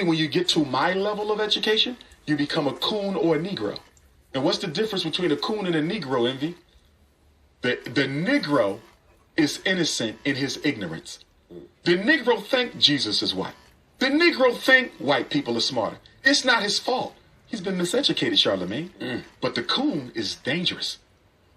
When you get to my level of education, you become a coon or a Negro. And what's the difference between a coon and a Negro, Envy? The Negro is innocent in his ignorance. The Negro think Jesus is white. The Negro think white people are smarter. It's not his fault. He's been miseducated, Charlemagne. But the coon is dangerous.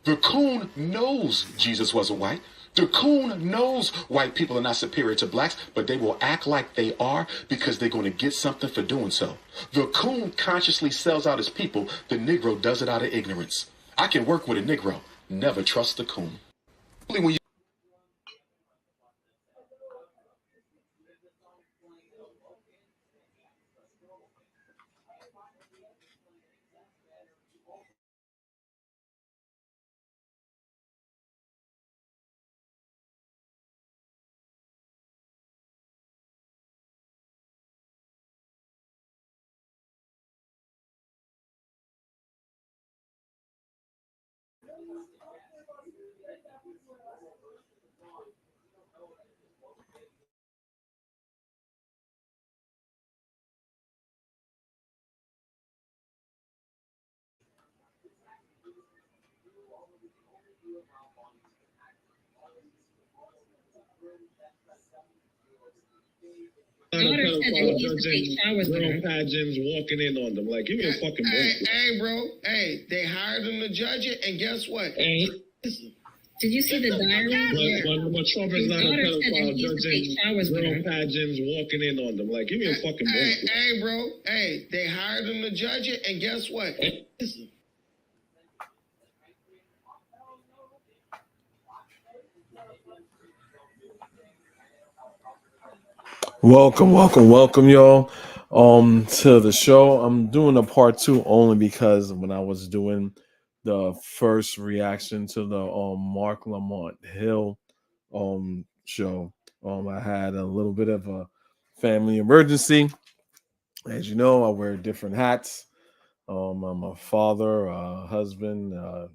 The coon knows Jesus wasn't white. The coon knows white people are not superior to blacks, but they will act like they are because they're going to get something for doing so. The coon consciously sells out his people. The Negro does it out of ignorance. I can work with a Negro. Never trust the coon. When you pageants walking in on them. Like, give me a fucking break. Hey, bro. Hey, they hired him to judge it, and guess what? Did you see the diary? But Trump is not a pedophile judging real pageants walking in on them. Like, give me a fucking break. Hey, bro. Hey, they hired him to judge it, and guess what? Welcome, y'all, to the show. I'm doing a part 2 only because when I was doing the first reaction to the Marc Lamont Hill show, I had a little bit of a family emergency. As you know, I wear different hats. I'm a father, a husband. I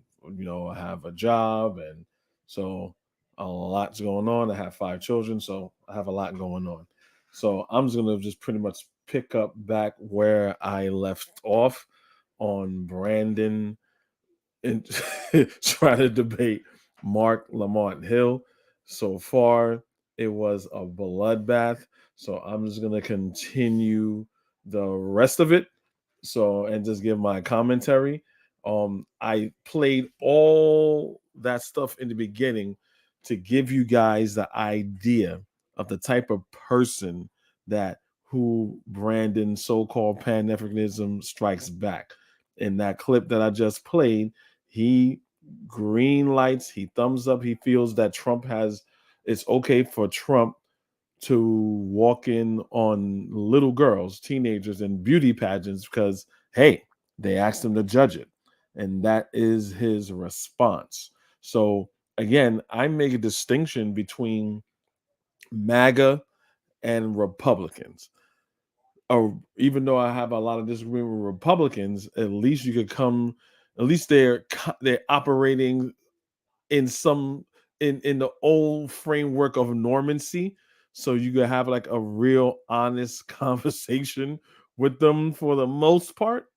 have a job, and so a lot's going on. I have 5 children, so I have a lot going on. So I'm just gonna pretty much pick up back where I left off on Brandon and trying to debate Marc Lamont Hill. So far, it was a bloodbath. So I'm just gonna continue the rest of it. And just give my commentary. I played all that stuff in the beginning to give you guys the idea of the type of person who Brandon so-called Pan-Africanism strikes back. In that clip that I just played, he green lights, he thumbs up, he feels that it's okay for Trump to walk in on little girls, teenagers, and beauty pageants because, hey, they asked him to judge it. And that is his response. So, again, I make a distinction between MAGA and Republicans. Even though I have a lot of disagreement with Republicans, at least they're operating in the old framework of normancy, so you could have like a real honest conversation with them for the most part,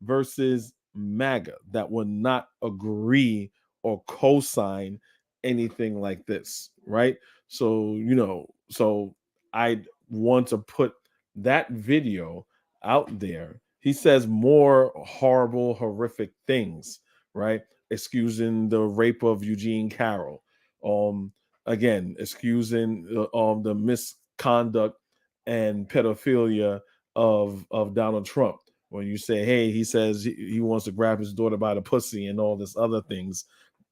versus MAGA that would not agree or co-sign anything like this, right? So I want to put that video out there. He says more horrible, horrific things, right? Excusing the rape of Eugene Carroll, again, excusing the misconduct and pedophilia of Donald Trump. When you say, hey, he says he wants to grab his daughter by the pussy and all this other things,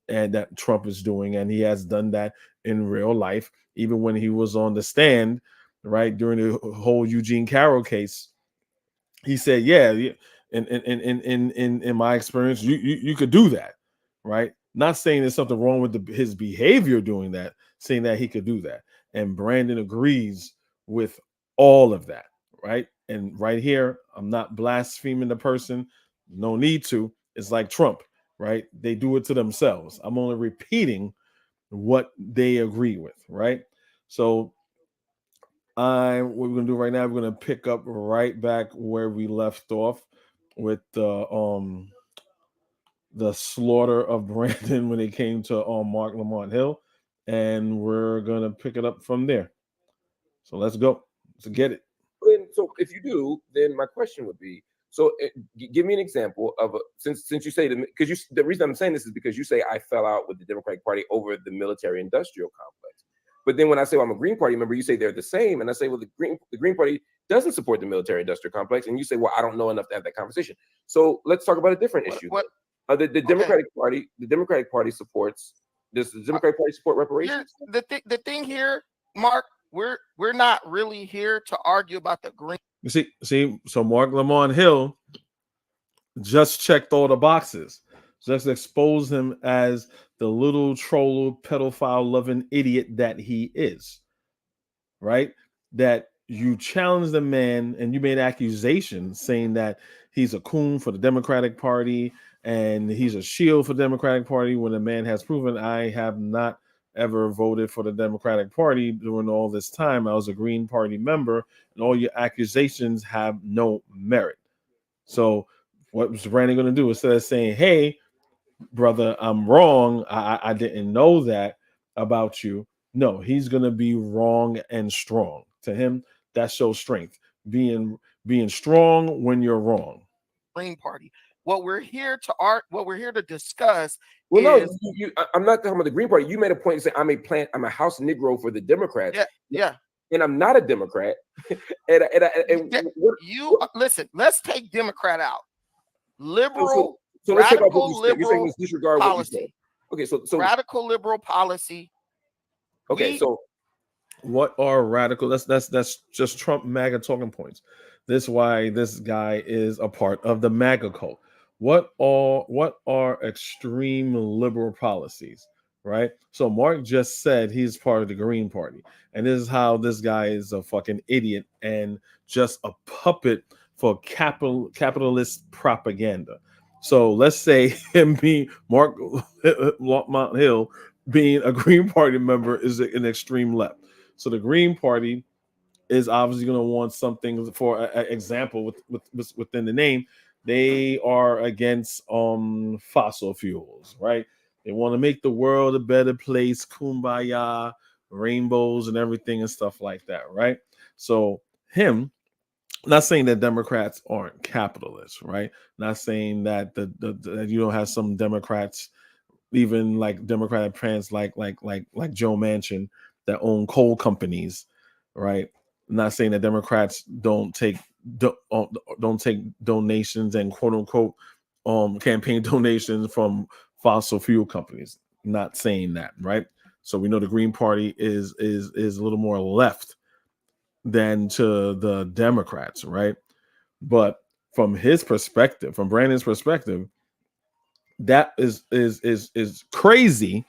and that Trump is doing, and he has done that in real life, even when he was on the stand, right, during the whole Eugene Carroll case. He said, yeah, in my experience, you could do that, right? Not saying there's something wrong with his behavior doing that, saying that he could do that. And Brandon agrees with all of that, right? And right here, I'm not blaspheming the person. No need to. It's like Trump, right? They do it to themselves. I'm only repeating what they agree with, right? So what we're gonna do right now, we're gonna pick up right back where we left off with the slaughter of Brandon when it came to Marc Lamont Hill, and we're gonna pick it up from there. So let's go. Let's get it. And so if you do, then my question would be: so give me an example of since you say because the reason I'm saying this is because you say I fell out with the Democratic Party over the military-industrial complex. But then when I say I'm a Green Party member, you say they're the same, and I say, well, the Green Party doesn't support the military-industrial complex, and you say, well, I don't know enough to have that conversation. So let's talk about a different issue. The Democratic Party, the Democratic Party supports. Does the Democratic Party support reparations? The thing here, Mark, we're not really here to argue about the Green. You see. So Marc Lamont Hill just checked all the boxes. Just exposed him as the little troll, pedophile loving idiot that he is. Right? That you challenged the man and you made accusations saying that he's a coon for the Democratic Party and he's a shield for the Democratic Party when the man has proven I have not ever voted for the Democratic Party during all this time. I was a Green Party member, and all your accusations have no merit. So what was Brandon going to do? Instead of saying, hey, brother, I'm wrong, I didn't know that about you. No, he's going to be wrong and strong. To him, that shows strength. Being strong when you're wrong. Green Party. What we're here to discuss. Well, is, no, I'm not talking about the Green Party. You made a point to say I'm a House Negro for the Democrats. Yeah. And I'm not a Democrat. Listen. Let's take Democrat out. Liberal. So let's take radical liberal you're saying disregard policy. What you say. Okay, so radical liberal policy. Okay, so what are radical? That's just Trump MAGA talking points. This is why this guy is a part of the MAGA cult. What are extreme liberal policies, right? So Mark just said he's part of the Green Party, and this is how this guy is a fucking idiot and just a puppet for capitalist propaganda. So let's say him being Marc Lamont Hill being a Green Party member is an extreme left. So the Green Party is obviously going to want something. For an example, within the name, they are against fossil fuels, right? They want to make the world a better place, kumbaya, rainbows, and everything and stuff like that, right? So him. Not saying that Democrats aren't capitalists, right? Not saying that that you don't have some Democrats, even like Democratic plans like Joe Manchin that own coal companies, right? Not saying that Democrats don't take donations and quote unquote campaign donations from fossil fuel companies. Not saying that, right? So we know the Green Party is a little more left than to the Democrats, right? But from his perspective, from Brandon's perspective, that is crazy,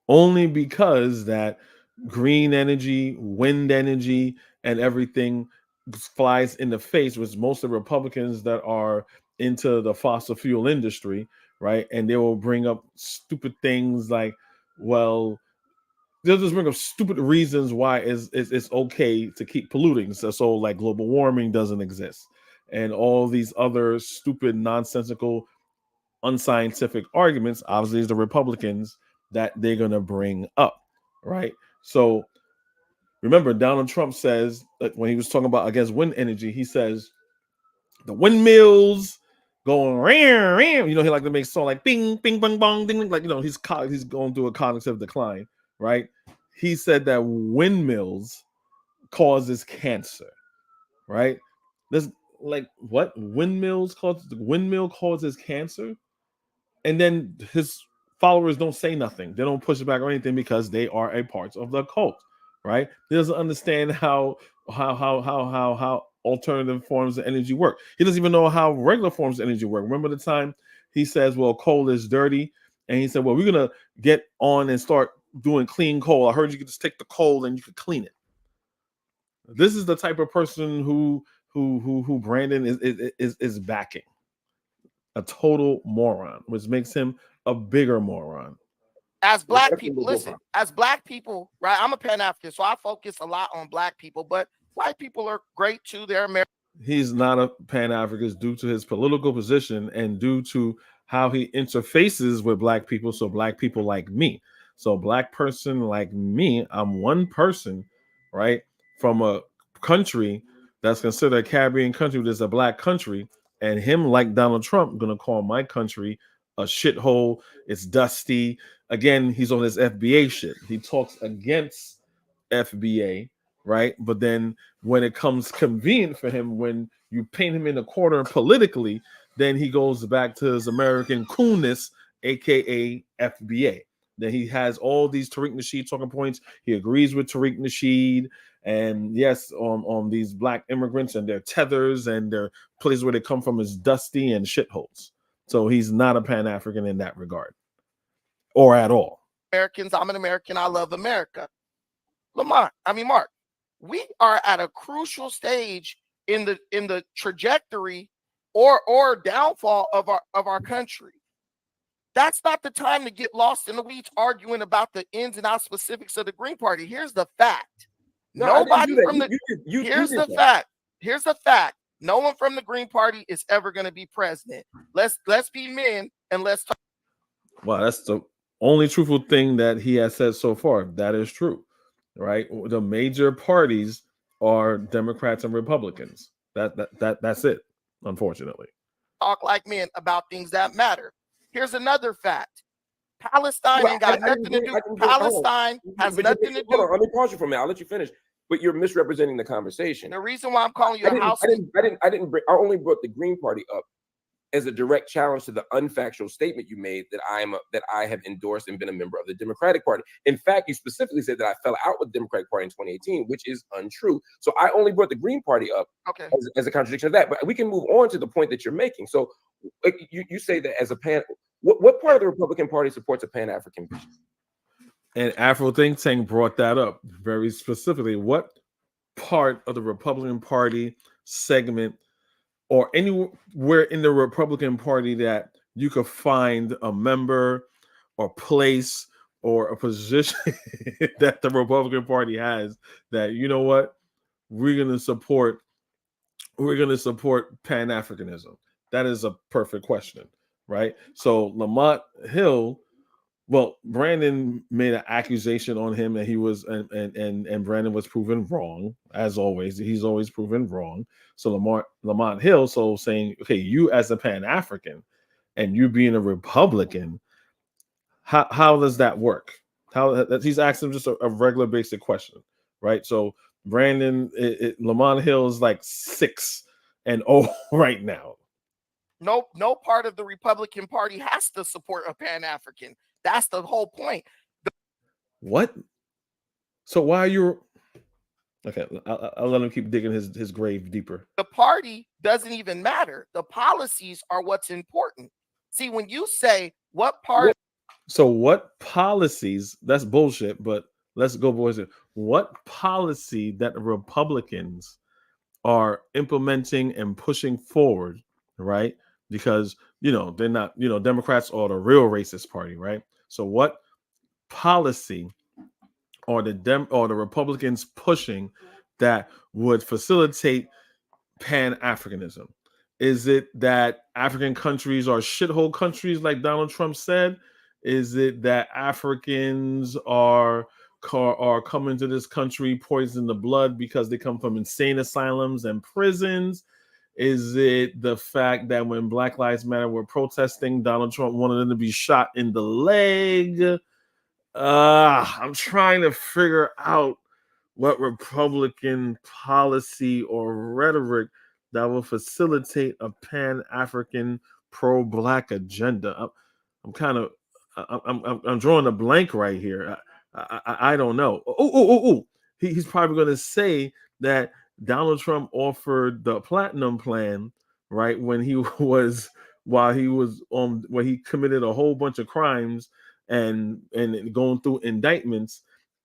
only because that green energy, wind energy, and everything flies in the face with most of the Republicans that are into the fossil fuel industry, right? And they will bring up stupid things like, well, they'll just bring up stupid reasons why it's okay to keep polluting. So like global warming doesn't exist. And all these other stupid, nonsensical, unscientific arguments, obviously, is the Republicans that they're going to bring up, right? So remember, Donald Trump says that when he was talking about against wind energy, he says the windmills going ram, ram. He like to make song like bing, bing, bang, bong, ding, like he's going through a cognitive decline, right? He said that windmills causes cancer, right? This like what windmills cause? The windmill causes cancer, and then his followers don't say nothing. They don't push it back or anything because they are a part of the cult, right? He doesn't understand how alternative forms of energy work. He doesn't even know how regular forms of energy work. Remember the time he says, well, coal is dirty, and he said, well, we're gonna get on and start doing clean coal. I heard you could just take the coal and you could clean it. This is the type of person who Brandon is backing. A total moron, which makes him a bigger moron. as black people, listen, as black people, right? I'm a Pan-African, so I focus a lot on black people, but white people are great too. They're American. He's not a Pan-Africanist due to his political position and due to how he interfaces with black people. So black people like me. So black person like me, I'm one person, right? From a country that's considered a Caribbean country that's a black country. And him, like Donald Trump, gonna call my country a shithole. It's dusty. Again, he's on his FBA shit. He talks against FBA, right? But then when it comes convenient for him, when you paint him in a corner politically, then he goes back to his American coolness, aka FBA. Then he has all these Tariq Nasheed talking points. He agrees with Tariq Nasheed, and yes, on these black immigrants and their tethers and their places where they come from is dusty and shitholes. So he's not a Pan-African in that regard, or at all. Americans, I'm an American. I love America. Mark, we are at a crucial stage in the trajectory or downfall of our country. That's not the time to get lost in the weeds arguing about the ins and outs specifics of the Green Party. Here's the fact. Here's the fact. No one from the Green Party is ever going to be president. Let's be men and let's talk. Well, that's the only truthful thing that he has said so far. That is true, right? The major parties are Democrats and Republicans. That's it, unfortunately. Talk like men about things that matter. Here's another fact. Palestine ain't got nothing to do. Palestine has nothing to do. Let me pause you for a minute. I'll let you finish. But you're misrepresenting the conversation. The reason why I'm calling you I only brought the Green Party up as a direct challenge to the unfactual statement you made that I have endorsed and been a member of the Democratic Party. In fact, you specifically said that I fell out with the Democratic Party in 2018, which is untrue. So I only brought the Green Party up as a contradiction of that. But we can move on to the point that you're making. So you say that as a what part of the Republican Party supports a Pan-African vision? And Afro Think Tank brought that up very specifically. What part of the Republican Party segment or anywhere in the Republican Party that you could find a member or place or a position that the Republican Party has that, you know what, we're going to support Pan-Africanism? That is a perfect question, right? So Lamont Hill, well, Brandon made an accusation on him that he was, and Brandon was proven wrong, as always. He's always proven wrong. So Lamont Hill, so saying, okay, you as a Pan-African and you being a Republican, how does that work? He's asking just a regular basic question, right? So Brandon, Lamont Hill is like 6-0 right now. No part of the Republican Party has to support a Pan-African. That's the whole point. What? So why are you? Okay, I'll let him keep digging his grave deeper. The party doesn't even matter. The policies are what's important. See, when you say what party. So what policies? That's bullshit. But let's go, boys. What policy that the Republicans are implementing and pushing forward, right? Because they're not. Democrats are the real racist party, right? So what policy are the Republicans pushing that would facilitate Pan-Africanism? Is it that African countries are shithole countries like Donald Trump said? Is it that Africans are coming to this country poisoning the blood because they come from insane asylums and prisons? Is it the fact that when Black Lives Matter were protesting, Donald Trump wanted them to be shot in the leg? I'm trying to figure out what Republican policy or rhetoric that will facilitate a Pan-African pro-Black agenda. I'm drawing a blank right here. I don't know. He's probably going to say that Donald Trump offered the platinum plan, right, when he committed a whole bunch of crimes and going through indictments.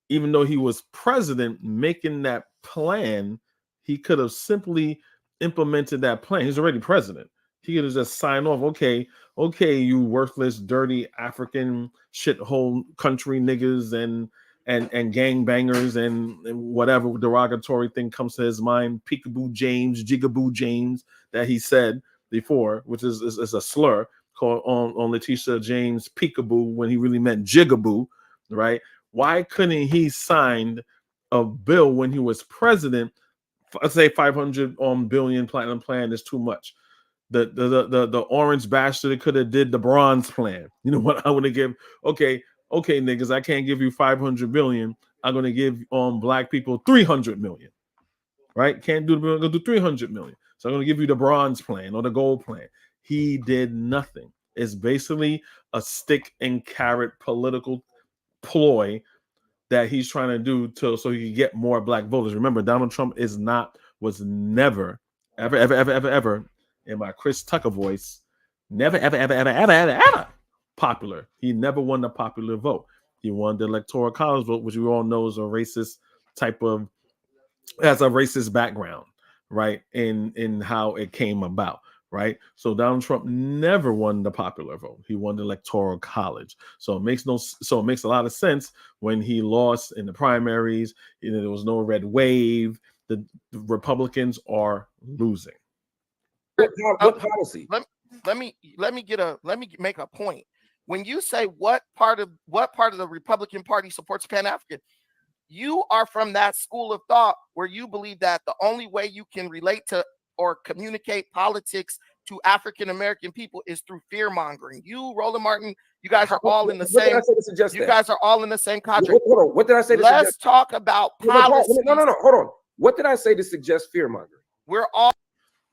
Even though he was president making that plan, he could have simply implemented that plan. He's already president. He could have just signed off. Okay, you worthless, dirty African shithole country niggas and gangbangers and whatever derogatory thing comes to his mind. Peekaboo James, Jigaboo James that he said before, which is a slur called on Letitia James Peekaboo when he really meant Jigaboo, right? Why couldn't he sign a bill when he was president? Let's say 500 billion platinum plan is too much. The orange bastard could have did the bronze plan. You know what? I want to give. Okay, niggas, I can't give you 500 billion. I'm gonna give black people 300 million. Right? Can't do the bill. I'm gonna do 300 million. So I'm gonna give you the bronze plan or the gold plan. He did nothing. It's basically a stick and carrot political ploy that he's trying to do so he can get more black voters. Remember, Donald Trump was never, ever, in my Chris Tucker voice, never, ever popular. He never won the popular vote. He won the electoral college vote, which we all know is a racist type of, has a racist background, right? In how it came about. Right, so Donald Trump never won the popular vote. He won the electoral college. So it makes a lot of sense when he lost in the primaries. You know, there was no red wave. The Republicans are losing. What policy? Let me make a point. When you say what part of the Republican Party supports Pan-African, you are from that school of thought where you believe that the only way you can relate to or communicate politics to African American people is through fear mongering. You, Roland Martin, you guys are all in the same. You guys are all in the same contract. Hold on. What did I say? Let's talk about policy. No. Hold on. What did I say to suggest fear mongering? We're all.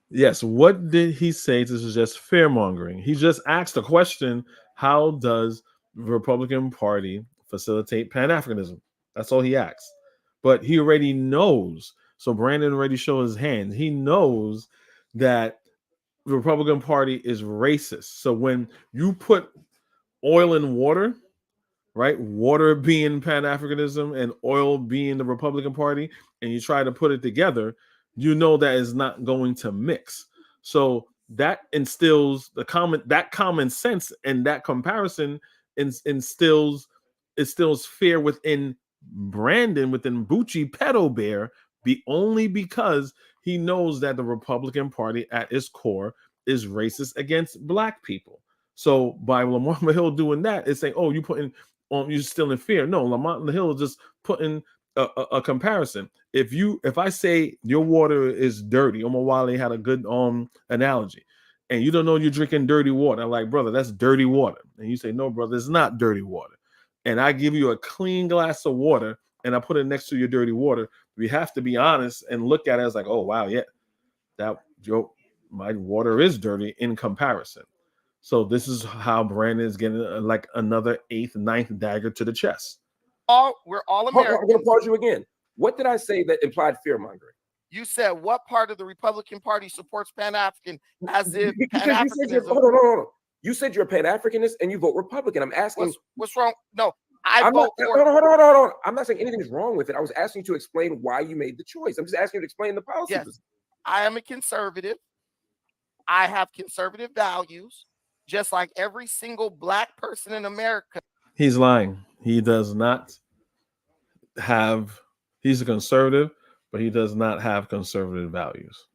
Yes. What did he say to suggest fear mongering? He just asked a question: how does the Republican Party facilitate Pan-Africanism? That's all he asked. But he already knows. So Brandon already showed his hand. He knows that the Republican Party is racist. So when you put oil in water, right? Water being Pan-Africanism and oil being the Republican Party, and you try to put it together, you know that is not going to mix. So that instills that common sense, and that comparison instills fear within Brandon, within Boochie Pedo Bear, only because he knows that the Republican Party at its core is racist against black people. So by Lamont Hill doing that, it's saying, oh, you're still in fear. No, Lamont Hill is just putting a comparison. If I say your water is dirty, Omawale had a good analogy, and you don't know you're drinking dirty water. I'm like, brother, that's dirty water. And you say, no, brother, it's not dirty water. And I give you a clean glass of water and I put it next to your dirty water. We have to be honest and look at it as like, oh, wow, yeah, my water is dirty in comparison. So this is how Brandon is getting like another 8th, 9th dagger to the chest. We're all Americans. I'm going to pause you again. What did I say that implied fear mongering? You said what part of the Republican Party supports Pan-African, as if Pan-Africanism. Hold on. You said you're a Pan-Africanist and you vote Republican. I'm asking what's wrong? No, I vote for. Hold on. I'm not saying anything's wrong with it. I was asking you to explain why you made the choice. I'm just asking you to explain the policy. Yes, I am a conservative. I have conservative values, just like every single black person in America. He's lying. He does not have. He's a conservative, but he does not have conservative values.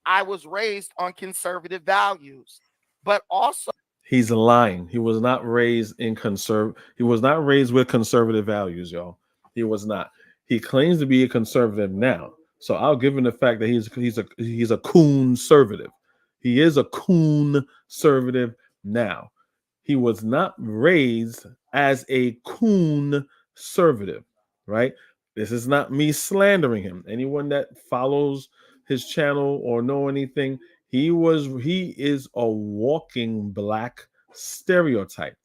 I was raised on conservative values, but also he's lying. He was not raised in He was not raised with conservative values, y'all. He was not. He claims to be a conservative now, so I'll give him the fact that he's a coon-servative. He is a coon-servative now. He was not raised as a coon-servative, right? This is not me slandering him. Anyone that follows his channel or know anything, he is a walking black stereotype.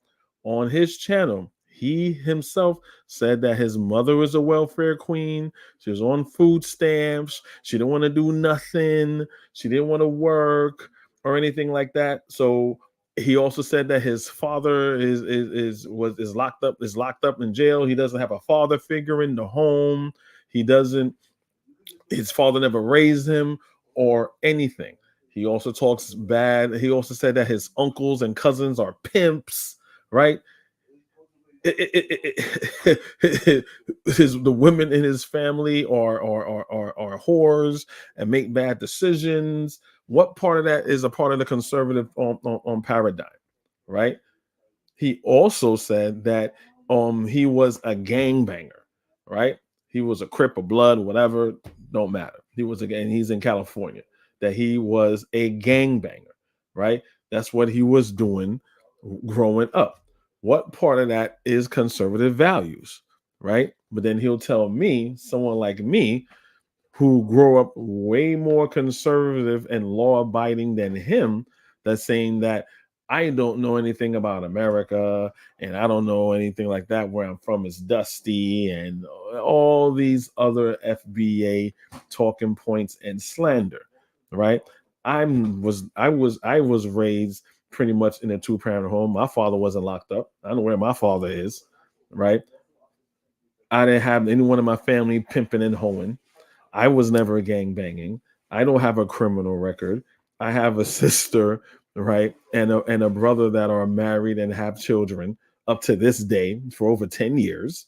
On his channel, he himself said that his mother was a welfare queen. She was on food stamps. She didn't want to do nothing. She didn't want to work or anything like that. So he also said that his father is locked up in jail. He doesn't have a father figure in the home. His father never raised him or anything. He also talks bad. He also said that his uncles and cousins are pimps, right? The women in his family are whores and make bad decisions. What part of that is a part of the conservative paradigm, right? He also said that he was a gangbanger, right? He was a Crip of blood, whatever, don't matter. He was again, he's in California, that he was a gangbanger, right? That's what he was doing growing up. What part of that is conservative values, right? But then he'll tell me, someone like me, who grow up way more conservative and law abiding than him, that's saying that I don't know anything about America and I don't know anything like that. Where I'm from is dusty and all these other FBA talking points and slander, right? I was raised pretty much in a 2-parent home. My father wasn't locked up. I don't know where my father is, right? I didn't have anyone in my family pimping and hoeing. I was never gang banging. I don't have a criminal record. I have a sister, right, and a brother that are married and have children up to this day for over 10 years,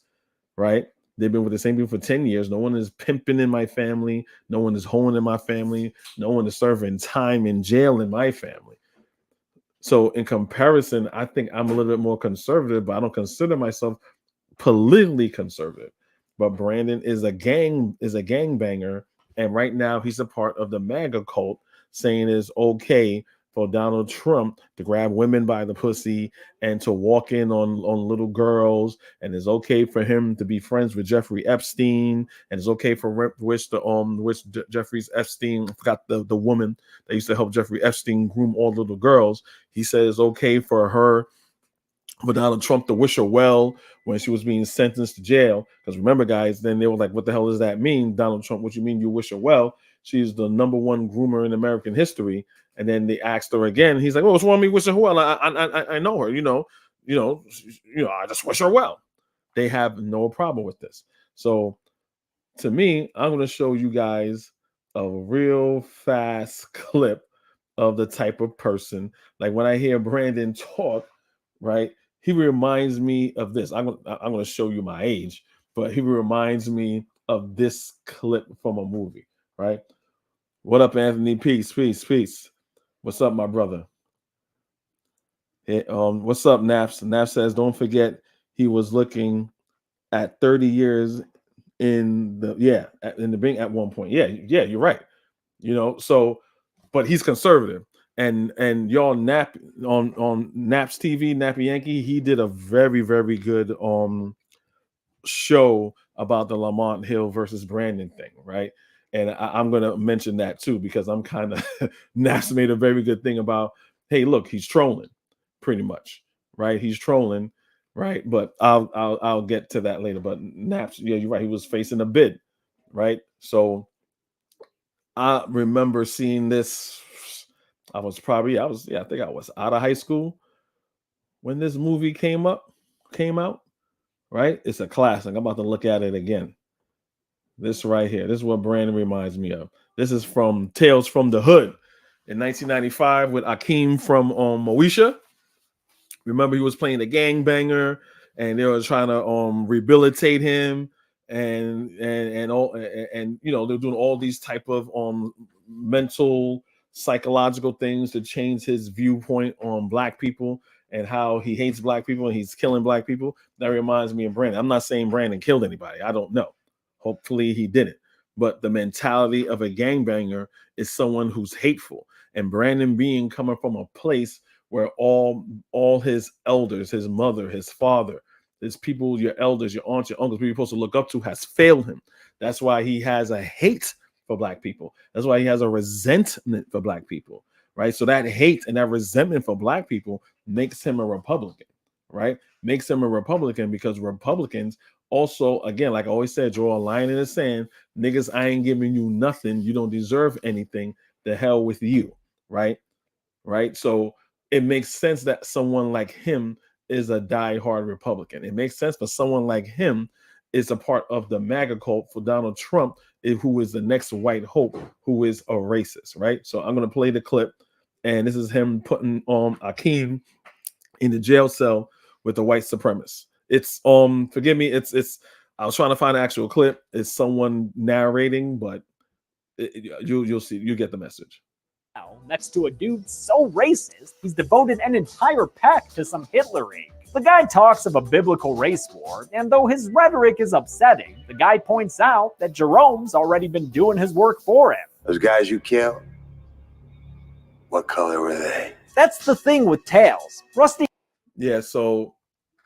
right? They've been with the same people for 10 years. No one is pimping in my family. No one is hoeing in my family. No one is serving time in jail in my family. So in comparison, I think I'm a little bit more conservative, but I don't consider myself politically conservative. But Brandon is a gangbanger, and right now he's a part of the MAGA cult, saying it's okay for Donald Trump to grab women by the pussy and to walk in on little girls, and it's okay for him to be friends with Jeffrey Epstein, and it's okay for Jeffrey Epstein, I forgot the woman that used to help Jeffrey Epstein groom all little girls. He said it's okay for Donald Trump to wish her well when she was being sentenced to jail. Because remember, guys, then they were like, what the hell does that mean, Donald Trump? What you mean you wish her well? She's the #1 groomer in American history. And then they asked her again. He's like, oh, what's wrong with me wishing her well? I know her, I just wish her well. They have no problem with this. So to me, I'm going to show you guys a real fast clip of the type of person. Like when I hear Brandon talk, right? He reminds me of this. I'm going to show you my age, but he reminds me of this clip from a movie, right? What up, Anthony? Peace. What's up, my brother? Hey, what's up, Naps? Naps says, don't forget he was looking at 30 years in the Bing at one point. Yeah, you're right. So, but he's conservative. And y'all Nap on Naps TV, Nappy Yankee, he did a very, very good show about the Lamont Hill versus Brandon thing, right? And I'm gonna mention that too, because I'm kind of Naps made a very good thing about, hey, look, he's trolling, pretty much, right? He's trolling, right? But I'll get to that later. But Naps, yeah, you're right. He was facing a bid, right? So I remember seeing this. I think I was out of high school when this movie came out, right? It's a classic. I'm about to look at it again. This right here. This is what Brandon reminds me of. This is from Tales from the Hood in 1995 with Akeem from Moesha. Remember, he was playing the gangbanger, and they were trying to rehabilitate him, and they're doing all these type of mental psychological things to change his viewpoint on black people and how he hates black people and he's killing black people. That reminds me of Brandon. I'm not saying Brandon killed anybody. I don't know. Hopefully he didn't. But the mentality of a gangbanger is someone who's hateful. And Brandon being coming from a place where all his elders, his mother, his father, his people, your elders, your aunts, your uncles, people you're supposed to look up to, has failed him. That's why he has a hate for black people. That's why he has a resentment for black people, right? So that hate and that resentment for black people makes him a Republican, right? Makes him a Republican because Republicans also, again, like I always said, draw a line in the sand. Niggas, I ain't giving you nothing. You don't deserve anything. The hell with you, right? Right? So it makes sense that someone like him is a diehard Republican. It makes sense for someone like him is a part of the MAGA cult for Donald Trump, who is the next white hope, who is a racist, right? So I'm going to play the clip, and this is him putting Akeem in the jail cell with the white supremacist. It's forgive me, it's I was trying to find an actual clip. It's someone narrating, but you'll see, you get the message. Next to a dude so racist, he's devoted an entire pack to some Hitlering. The guy talks of a biblical race war, and though his rhetoric is upsetting, the guy points out that Jerome's already been doing his work for him. Those guys you killed, what color were they? That's the thing with Tails. Rusty. Yeah, so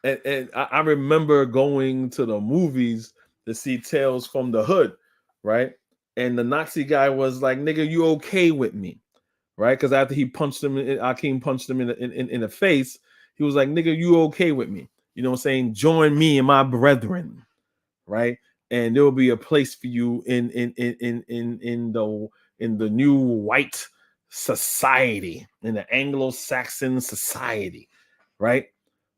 and I remember going to the movies to see Tales from the Hood, right? And the Nazi guy was like, "Nigga, you okay with me?" Right? Because after he punched him, Akeem punched him in the face. He was like, "Nigga, you okay with me?" You know what I'm saying? Join me and my brethren, right? And there will be a place for you in the new white society, in the Anglo-Saxon society, right?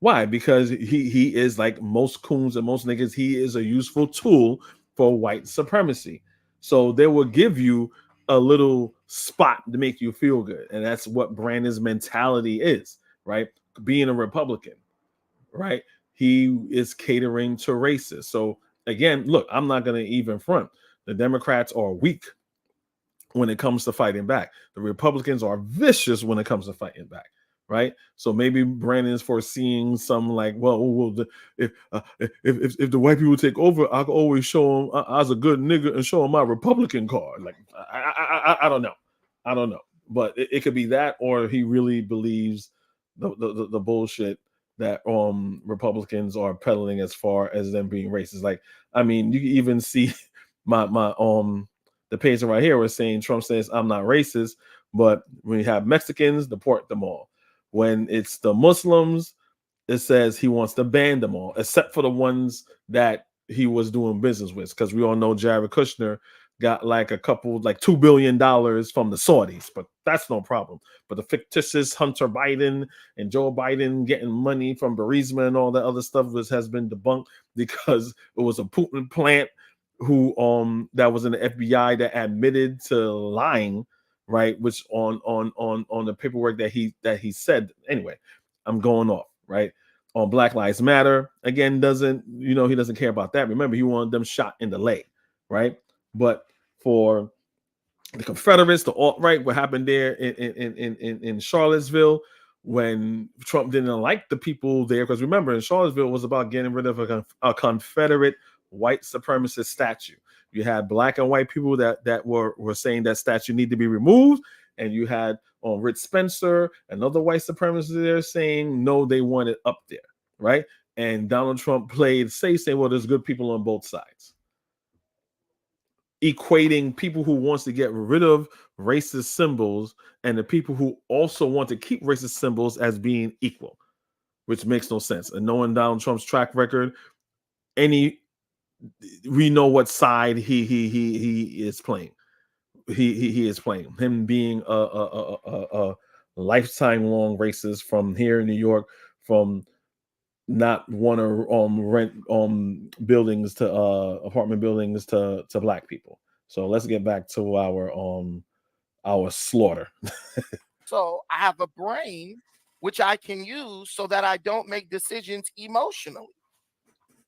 Why? Because he is like most coons and most niggas. He is a useful tool for white supremacy. So they will give you a little spot to make you feel good, and that's what Brandon's mentality is, right? Being a Republican, right? He is catering to racists. So again, look, I'm not going to even front. The Democrats are weak when it comes to fighting back. The Republicans are vicious when it comes to fighting back, right? So maybe Brandon's foreseeing some like, if the white people take over, I can always show them I was a good nigga and show them my Republican card. Like I don't know, but it could be that, or he really believes the bullshit that Republicans are peddling as far as them being racist. Like, I mean, you can even see my the page right here was saying Trump says I'm not racist, but when you have Mexicans, deport them all. When it's the Muslims, it says he wants to ban them all, except for the ones that he was doing business with. Because we all know Jared Kushner got like $2 billion from the Saudis, but that's no problem. But the fictitious Hunter Biden and Joe Biden getting money from Burisma and all that other stuff has been debunked, because it was a Putin plant who that was in the FBI that admitted to lying, right? Which on the paperwork that he said. Anyway, I'm going off, right? On Black Lives Matter, again, he doesn't care about that. Remember, he wanted them shot in the leg, right? But for the Confederates, the alt-right, what happened there in Charlottesville when Trump didn't like the people there, because remember, in Charlottesville, it was about getting rid of a Confederate white supremacist statue. You had black and white people that were saying that statue need to be removed, and you had Rich Spencer, another white supremacist there, saying no, they want it up there, right? And Donald Trump played safe, saying, well, there's good people on both sides, equating people who wants to get rid of racist symbols and the people who also want to keep racist symbols as being equal, which makes no sense. And knowing Donald Trump's track record, we know what side he is playing. He is playing. Him being a lifetime long racist from here in New York, from not want to rent buildings to apartment buildings to black people. So let's get back to our slaughter. So I have a brain which I can use so that I don't make decisions emotionally.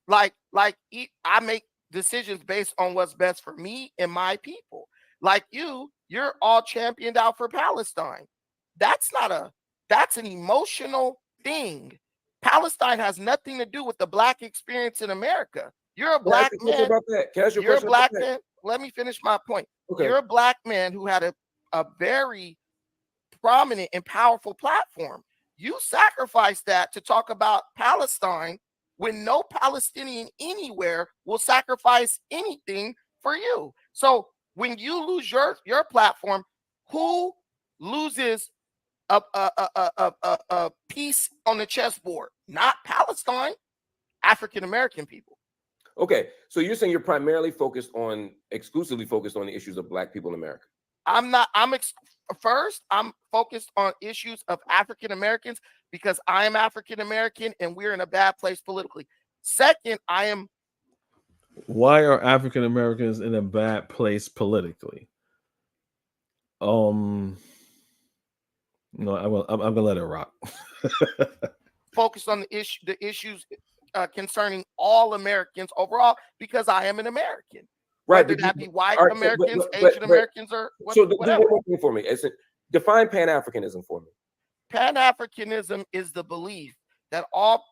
Like I make decisions based on what's best for me and my people. Like you're all championed out for Palestine. That's an emotional thing. Palestine has nothing to do with the black experience in America. You're a black man. About that? You're a black man. Let me finish my point. Okay. You're a black man who had a very prominent and powerful platform. You sacrificed that to talk about Palestine when no Palestinian anywhere will sacrifice anything for you. So when you lose your platform, who loses a piece on the chessboard? Not Palestine, African American people. Okay, so you're saying you're primarily exclusively focused on the issues of black people in America. I'm focused on issues of African Americans because I am African American and we're in a bad place politically. Second, I am Why are African Americans in a bad place politically? No, I'm gonna let it rock. Focus on the issues concerning all Americans overall, because I am an American. Right, Whether that be white all right, Americans, Asian Americans, or so do whatever. one thing for me. Define Pan-Africanism for me. Pan-Africanism is the belief that all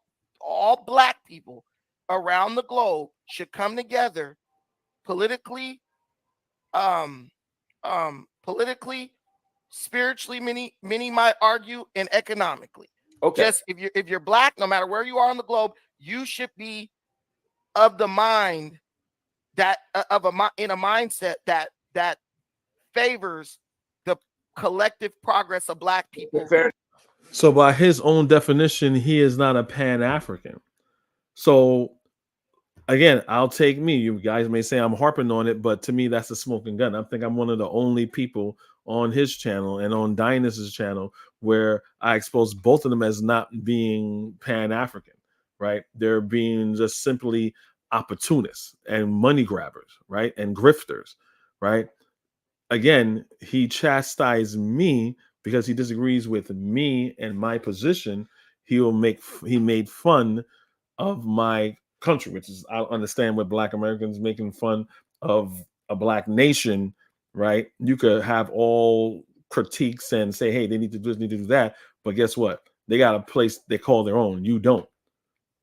Black people around the globe should come together politically, politically, spiritually, many might argue, and economically. Okay. Just if you're Black, no matter where you are on the globe, you should be of the mind that in a mindset that favors the collective progress of Black people. Fair. So by his own definition, he is not a Pan-African. So again, I'll take me. You guys may say I'm harping on it, but to me, that's a smoking gun. I think I'm one of the only people on his channel and on Dynas's channel where I expose both of them as not being Pan-African, right? They're being just simply opportunists and money grabbers, right? And grifters, right? Again, he chastised me because he disagrees with me and my position. He made fun of my country, which is, I understand what Black Americans making fun of a Black nation, right? You could have all critiques and say, hey, they need to do this, need to do that. But guess what? They got a place they call their own. You don't.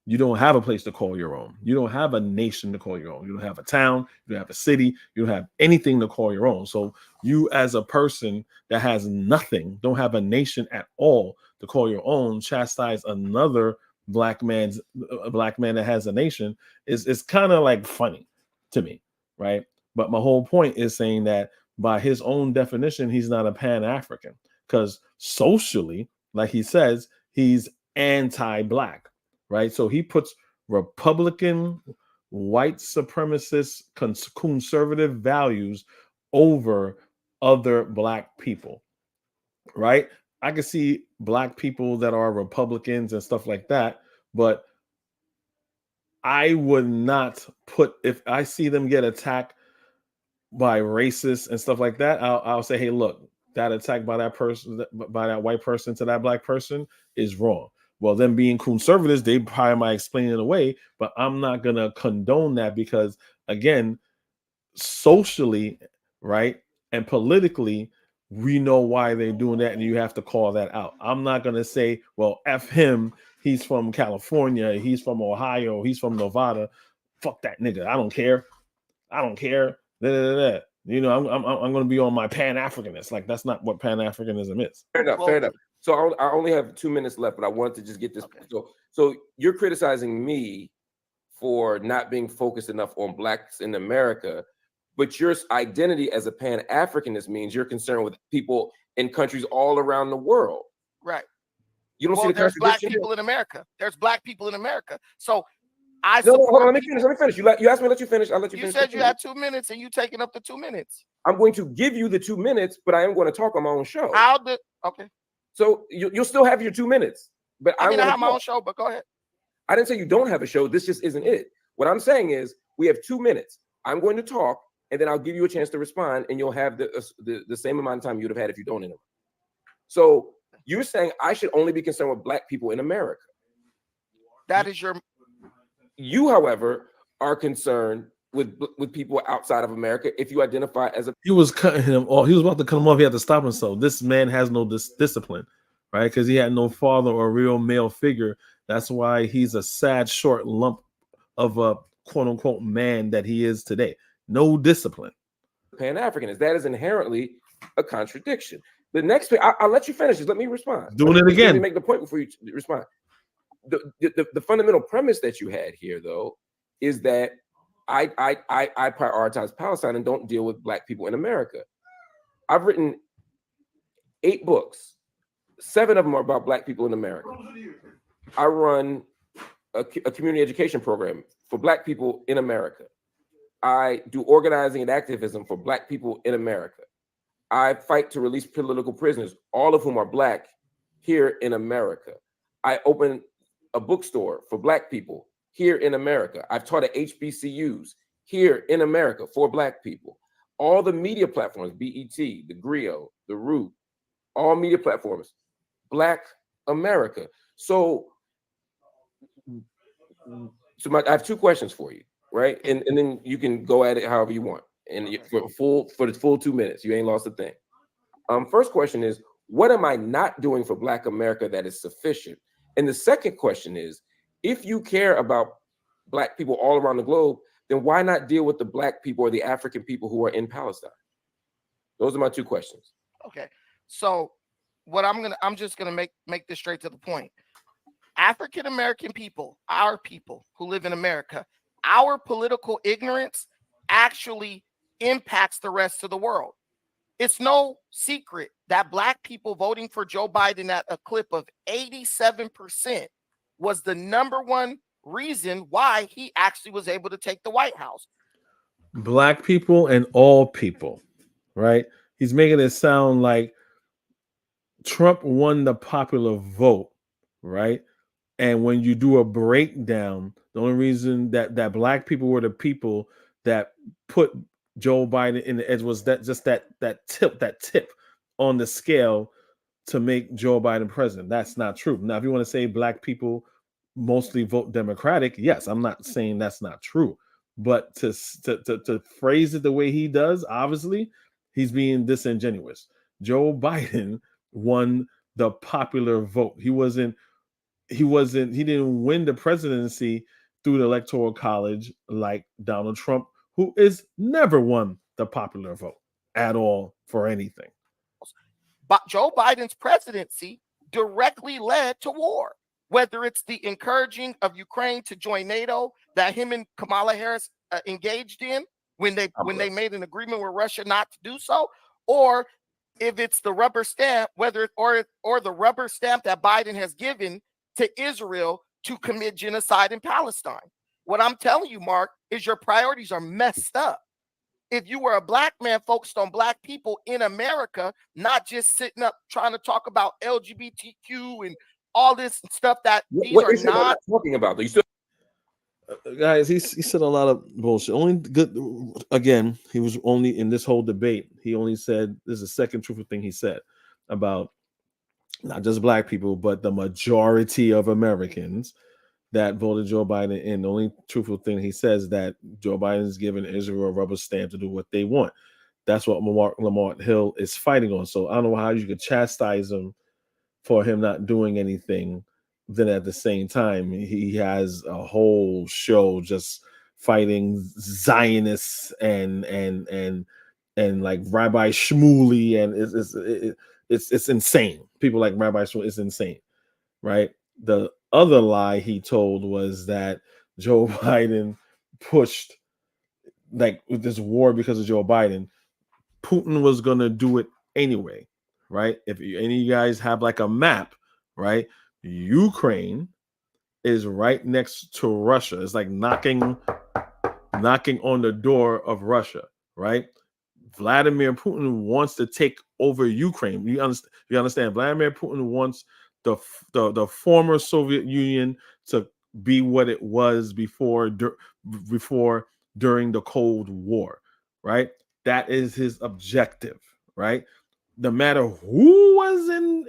You don't have a place to call your own. You don't have a nation to call your own. You don't have a town. You don't have a city. You don't have anything to call your own. So you, as a person that has nothing, don't have a nation at all to call your own, chastise another black man that has a nation is kind of like funny to me, right? But my whole point is saying that by his own definition, he's not a Pan-African because socially, like he says, he's anti-Black. Right, so he puts Republican, white supremacist, conservative values over other Black people. Right, I can see Black people that are Republicans and stuff like that, but I would not put, if I see them get attacked by racists and stuff like that, I'll say, hey, look, that attack by that person, by that white person to that Black person is wrong. Well, them being conservatives, they probably might explain it away, but I'm not going to condone that because, again, socially, right, and politically, we know why they're doing that, and you have to call that out. I'm not going to say, well, F him, he's from California, he's from Ohio, he's from Nevada. Fuck that nigga. I don't care. I don't care. You know, I'm going to be on my Pan-Africanist. Like, that's not what Pan-Africanism is. Fair enough. Fair enough. So I only have 2 minutes left, but I wanted to just get this. Okay. So you're criticizing me for not being focused enough on Blacks in America, but your identity as a Pan-Africanist means you're concerned with people in countries all around the world. Right. You don't see the there's Black people in America. There's Black people in America. So hold on, let me finish. You asked me to let you finish. I'll let you finish. You said you had 2 minutes and you taking up the 2 minutes. I'm going to give you the 2 minutes, but I am going to talk on my own show. Okay. So you'll still have your 2 minutes, but I have my own show, but go ahead. I didn't say you don't have a show. This just isn't it. What I'm saying is we have 2 minutes. I'm going to talk, and then I'll give you a chance to respond, and you'll have the same amount of time you would have had if you don't interrupt. So you're saying I should only be concerned with Black people in America. That is your. You, however, are concerned with people outside of America if you identify as a. He was cutting him off. He was about to cut him off. He had to stop himself. This man has no discipline, right? Because he had no father or real male figure. That's why he's a sad, short lump of a quote unquote man that he is today. No discipline. Pan-Africanist. That is inherently a contradiction. The next, I'll let you finish. Just let me respond. Doing it again. Let me make the point before you respond. The fundamental premise that you had here, though, is that I prioritize Palestine and don't deal with Black people in America. I've written 8 books. 7 of them are about Black people in America. I run a community education program for Black people in America. I do organizing and activism for Black people in America. I fight to release political prisoners, all of whom are Black, here in America. I open a bookstore for Black people here in America. I've taught at HBCUs here in America for Black people. All the media platforms, BET, the Griot, the Root, all media platforms, Black America. So I have two questions for you, right? And then you can go at it however you want. And for the full 2 minutes, you ain't lost a thing. First question is, what am I not doing for Black America that is sufficient? And the second question is, if you care about Black people all around the globe, then why not deal with the Black people or the African people who are in Palestine? Those are my two questions. Okay. So what I'm just gonna make this straight to the point. African American people, our people who live in America, our political ignorance actually impacts the rest of the world. It's no secret that Black people voting for Joe Biden at a clip of 87% was the number one reason why he actually was able to take the White House. Black people and all people, right? He's making it sound like Trump won the popular vote, right? And when you do a breakdown, the only reason that Black people were the people that put Joe Biden in the edge was that tip on the scale to make Joe Biden president. That's not true. Now, if you want to say Black people mostly vote Democratic, yes, I'm not saying that's not true. But to phrase it the way he does, obviously, he's being disingenuous. Joe Biden won the popular vote. He didn't win the presidency through the Electoral College like Donald Trump, who is never won the popular vote at all for anything. But Joe Biden's presidency directly led to war, whether it's the encouraging of Ukraine to join NATO that him and Kamala Harris engaged in when they made an agreement with Russia not to do so, or if it's the rubber stamp, whether or the rubber stamp that Biden has given to Israel to commit genocide in Palestine. What I'm telling you, Mark, is your priorities are messed up. If you were a Black man focused on Black people in America, not just sitting up trying to talk about LGBTQ and all this stuff that these are not talking about. You still guys, he said a lot of bullshit. Only good, again, he was only in this whole debate. He only said, this is the second truthful thing he said about not just Black people, but the majority of Americans that voted Joe Biden in. The only truthful thing he says that Joe Biden is giving Israel a rubber stamp to do what they want. That's what Marc Lamont Hill is fighting on. So I don't know how you could chastise him for him not doing anything. Then at the same time, he has a whole show just fighting Zionists and like Rabbi Shmuley, and it's insane. People like Rabbi Shmuley, it's insane, right? The other lie he told was that Joe Biden pushed like with this war because of Joe Biden. Putin was gonna do it anyway, right? If any of you guys have like a map, right? Ukraine is right next to Russia. It's like knocking on the door of Russia, right? Vladimir Putin wants to take over Ukraine. You understand? Vladimir Putin wants the former Soviet Union to be what it was before during the Cold War, right? That is his objective, right? No matter who was in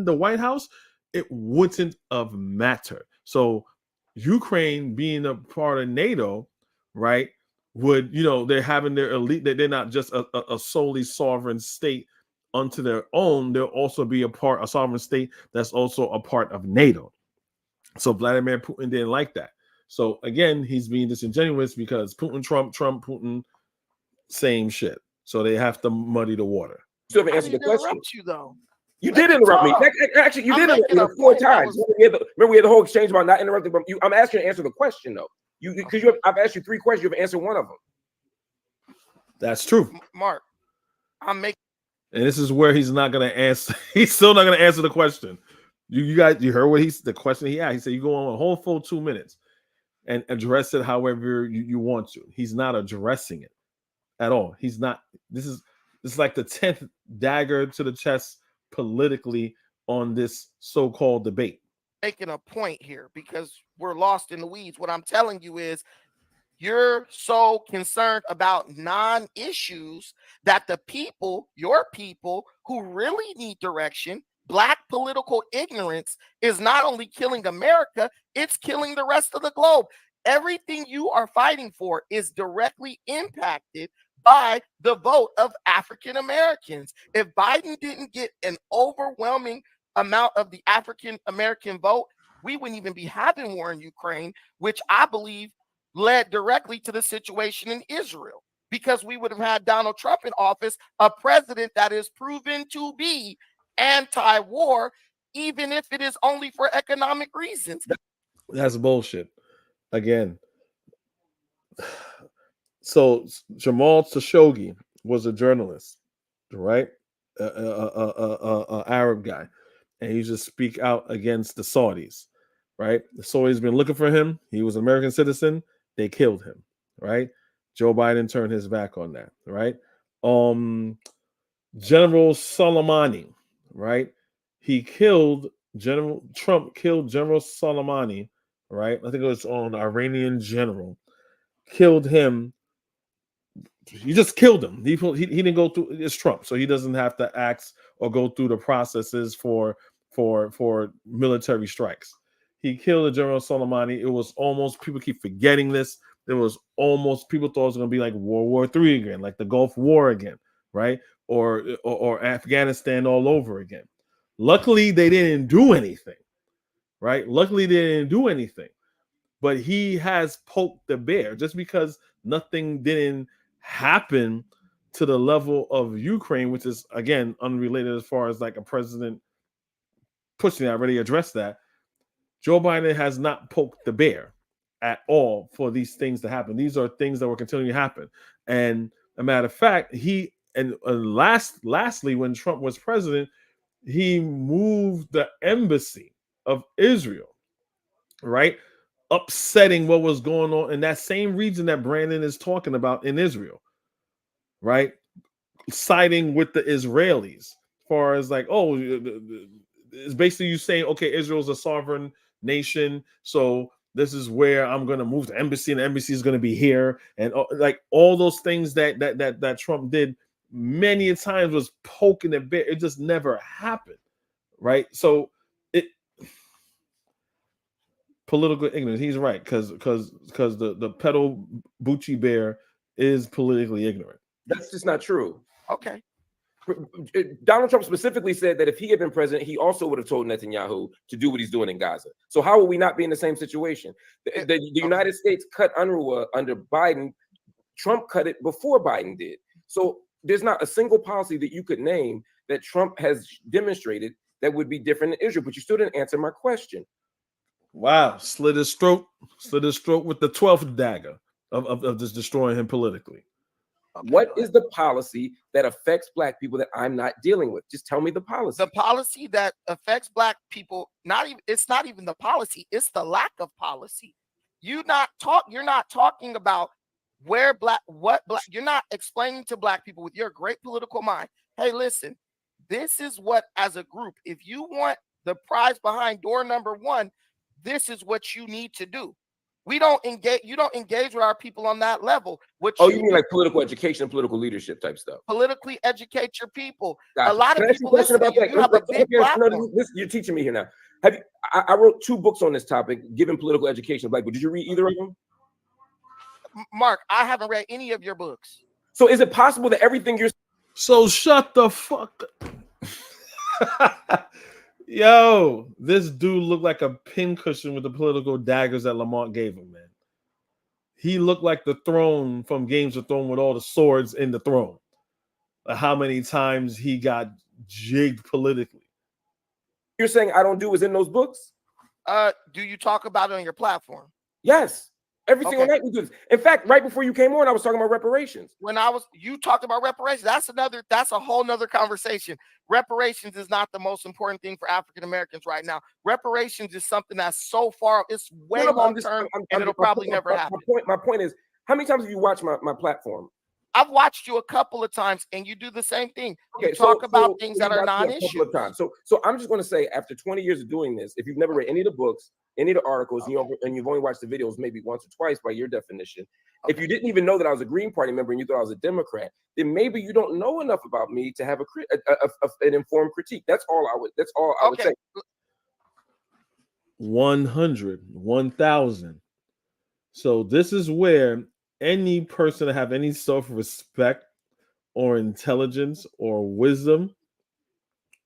the White House, it wouldn't have mattered. So Ukraine being a part of NATO, right, would, they're having their elite, that they're not just a solely sovereign state unto their own. They'll also be a sovereign state that's also a part of NATO. So Vladimir Putin didn't like that. So again, he's being disingenuous because Putin, Trump, Putin, same shit. So they have to muddy the water. You still haven't answered the question. You though. You did interrupt me. Actually, you did interrupt me 4 times. Remember, we had the whole exchange about not interrupting. But I'm asking you to answer the question though. I've asked you 3 questions. You've answered one of them. That's true, Mark. I'm making. And this is where he's not going to answer. He's still not going to answer the question. You guys, you heard the question he asked. He said you go on a whole full 2 minutes and address it however you want to. He's not addressing it at all. He's not. This is like the 10th dagger to the chest politically on this so-called debate. Making a point here because we're lost in the weeds. What I'm telling you is You're so concerned about non-issues that the people, your people who really need direction, Black political ignorance, is not only killing America, it's killing the rest of the globe. Everything you are fighting for is directly impacted by the vote of African Americans. If Biden didn't get an overwhelming amount of the African American vote, we wouldn't even be having war in Ukraine, which I believe led directly to the situation in Israel, because we would have had Donald Trump in office, a president that is proven to be anti-war, even if it is only for economic reasons. That's bullshit. Again. So Jamal Khashoggi was a journalist, right? A Arab guy, and he just speak out against the Saudis, right? The Saudis been looking for him. He was an American citizen. They killed him, right? Joe Biden turned his back on that, right? General Soleimani, right? Trump killed General Soleimani, right? I think it was an Iranian general. Killed him. You just killed him. He didn't go through. It's Trump, so he doesn't have to ask or go through the processes for military strikes. He killed the General Soleimani. It was almost, people keep forgetting this. It was almost, people thought it was going to be like World War III again, like the Gulf War again, right? Or Afghanistan all over again. Luckily, they didn't do anything, right? Luckily, they didn't do anything. But he has poked the bear. Just because nothing didn't happen to the level of Ukraine, which is, again, unrelated as far as like a president pushing that, I already addressed that. Joe Biden has not poked the bear at all for these things to happen. These are things that will continue to happen. And a matter of fact, lastly, when Trump was president, he moved the embassy of Israel, right? Upsetting what was going on in that same region that Brandon is talking about in Israel, right? Siding with the Israelis, as far as like, oh, it's basically you saying, okay, Israel's a sovereign nation, so this is where I'm going to move the embassy, and the embassy is going to be here, and like all those things that Trump did many times was poking the bear. It just never happened, right? So political ignorance. He's right, because the Pedo Boochie bear is politically ignorant. That's just not true. Okay. Donald Trump specifically said that if he had been president, he also would have told Netanyahu to do what he's doing in Gaza. So how will we not be in the same situation? The United States cut UNRWA under Biden. Trump cut it before Biden did. So there's not a single policy that you could name that Trump has demonstrated that would be different in Israel. But you still didn't answer my question. Wow, slit his throat with the 12th dagger of just destroying him politically. Okay, what is the policy that affects Black people that I'm not dealing with? Just tell me the policy. The policy that affects Black people, it's not even the policy, it's the lack of policy. You're not talking about you're not explaining to Black people with your great political mind. Hey, listen, this is what, as a group, if you want the prize behind door number 1, this is what you need to do. You don't engage with our people on that level. You mean like political education and political leadership type stuff? Politically educate your people. Gotcha. A lot of people listen about that. You have a big platform. You're teaching me here now. I wrote 2 books on this topic, giving political education to Black people. Did you read either of them? Mark, I haven't read any of your books. So is it possible that everything you're... So shut the fuck up. Yo, this dude looked like a pincushion with the political daggers that Lamont gave him, man. He looked like the throne from Games of Thrones with all the swords in the throne. How many times he got jigged politically. You're saying I don't do is in those books? Do you talk about it on your platform? Yes. Every single night we do this. In fact, right before you came on, I was talking about reparations. You talked about reparations. That's a whole nother conversation. Reparations is not the most important thing for African Americans right now. Reparations is something that's so far, it's way long term, and it'll probably never happen. My point is, how many times have you watched my platform? I've watched you a couple of times, and you do the same thing. You Okay, talk about things that are a non-issues. couple of times. So I'm just going to say, after 20 years of doing this, if you've never read any of the books, any of the articles, and you've only watched the videos maybe once or twice by your definition, if you didn't even know that I was a Green Party member and you thought I was a Democrat, then maybe you don't know enough about me to have an informed critique. That's all I would say. 100, 1,000. So this is where any person that have any self-respect or intelligence or wisdom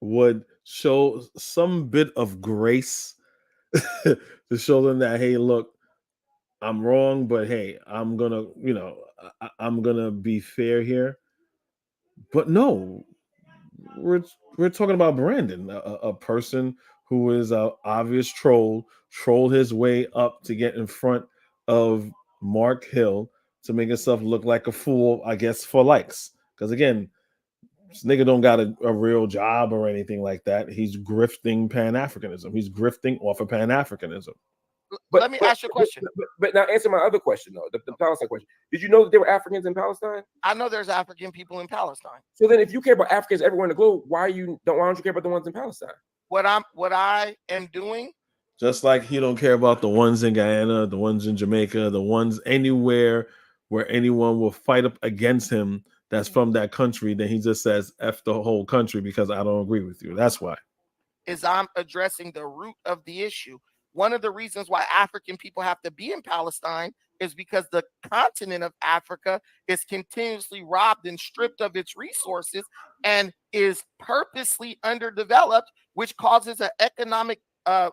would show some bit of grace to show them that, hey, look, I'm wrong, but hey, I'm gonna, I'm gonna be fair here. But no, we're talking about Brandon, a person who is an obvious trolled his way up to get in front of Marc Hill to make himself look like a fool, I guess, for likes. Because again, this nigga don't got a real job or anything like that. He's grifting Pan-Africanism. He's grifting off of Pan-Africanism. But let me ask you a question. But now answer my other question, though, the Palestine question. Did you know that there were Africans in Palestine? I know there's African people in Palestine. So then if you care about Africans everywhere in the globe, why don't you care about the ones in Palestine? What I am doing, just like he don't care about the ones in Guyana, the ones in Jamaica, the ones anywhere where anyone will fight up against him that's from that country, then he just says F the whole country because I don't agree with you. That's why. Is I'm addressing the root of the issue. One of the reasons why African people have to be in Palestine is because the continent of Africa is continuously robbed and stripped of its resources and is purposely underdeveloped, which causes an economic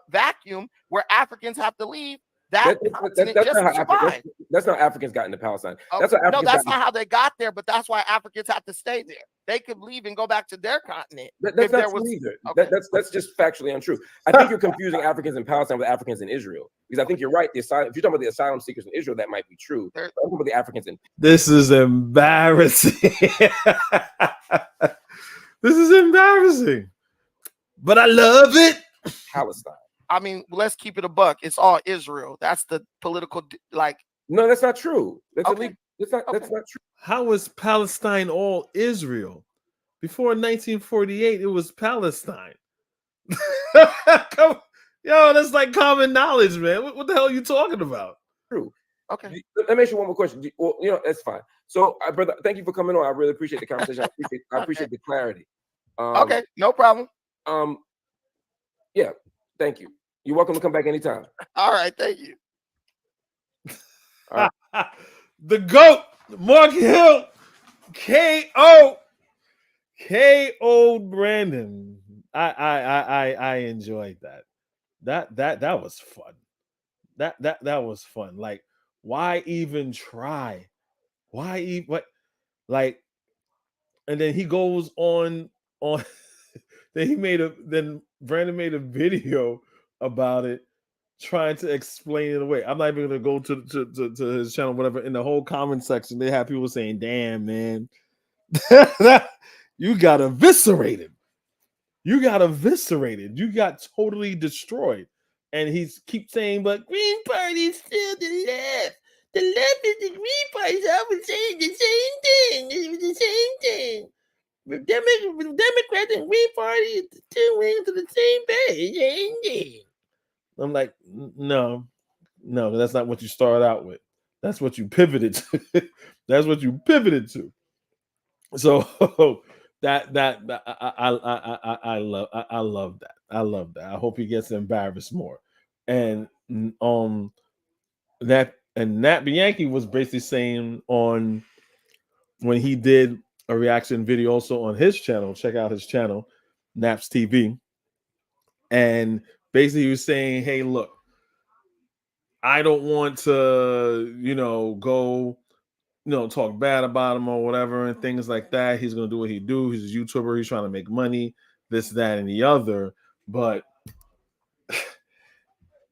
vacuum where Africans have to leave. That's not how Africans got into Palestine. That's not how they got there, but that's why Africans have to stay there. They could leave and go back to their continent. That's not true either. That's just factually untrue. I think you're confusing Africans in Palestine with Africans in Israel, because I think you're right. If you're talking about the asylum seekers in Israel, that might be true. I'm talking about the Africans in. This is embarrassing. This is embarrassing, but I love it. Palestine. I mean, let's keep it a buck. It's all Israel. That's the political, No, that's not true. That's illegal. That's not true. How is Palestine all Israel? Before 1948, it was Palestine. Yo, that's like common knowledge, man. What the hell are you talking about? True. Okay. Let me ask you one more question. Well, that's fine. So, brother, thank you for coming on. I really appreciate the conversation. I appreciate the clarity. Okay, no problem. Yeah, thank you. You're welcome to come back anytime. All right, thank you. All right. The GOAT, Marc Hill, KO Brandon. I enjoyed that. That was fun. That was fun. Like, why even try? Why even what? Like, and then he goes on. Then Brandon made a video about it, trying to explain it away. I'm not even gonna go to his channel, whatever. In the whole comment section, they have people saying, "Damn, man, you got eviscerated. You got eviscerated. You got totally destroyed." And he keeps saying, "But Green Party is still the left. The left is the Green Party." So I was saying the same thing. It was the same thing. Democrats and Green Party, the two wings of the same page. I'm like, no, that's not what you started out with. That's what you pivoted to. That's what you pivoted to. So that I love that. I love that. I hope he gets embarrassed more. And Nat Bianchi was basically saying on when he did a reaction video also on his channel. Check out his channel, Naps TV. And basically he was saying, hey, look, I don't want to, go, talk bad about him or whatever and things like that. He's going to do what he do. He's a YouTuber. He's trying to make money, this, that, and the other. But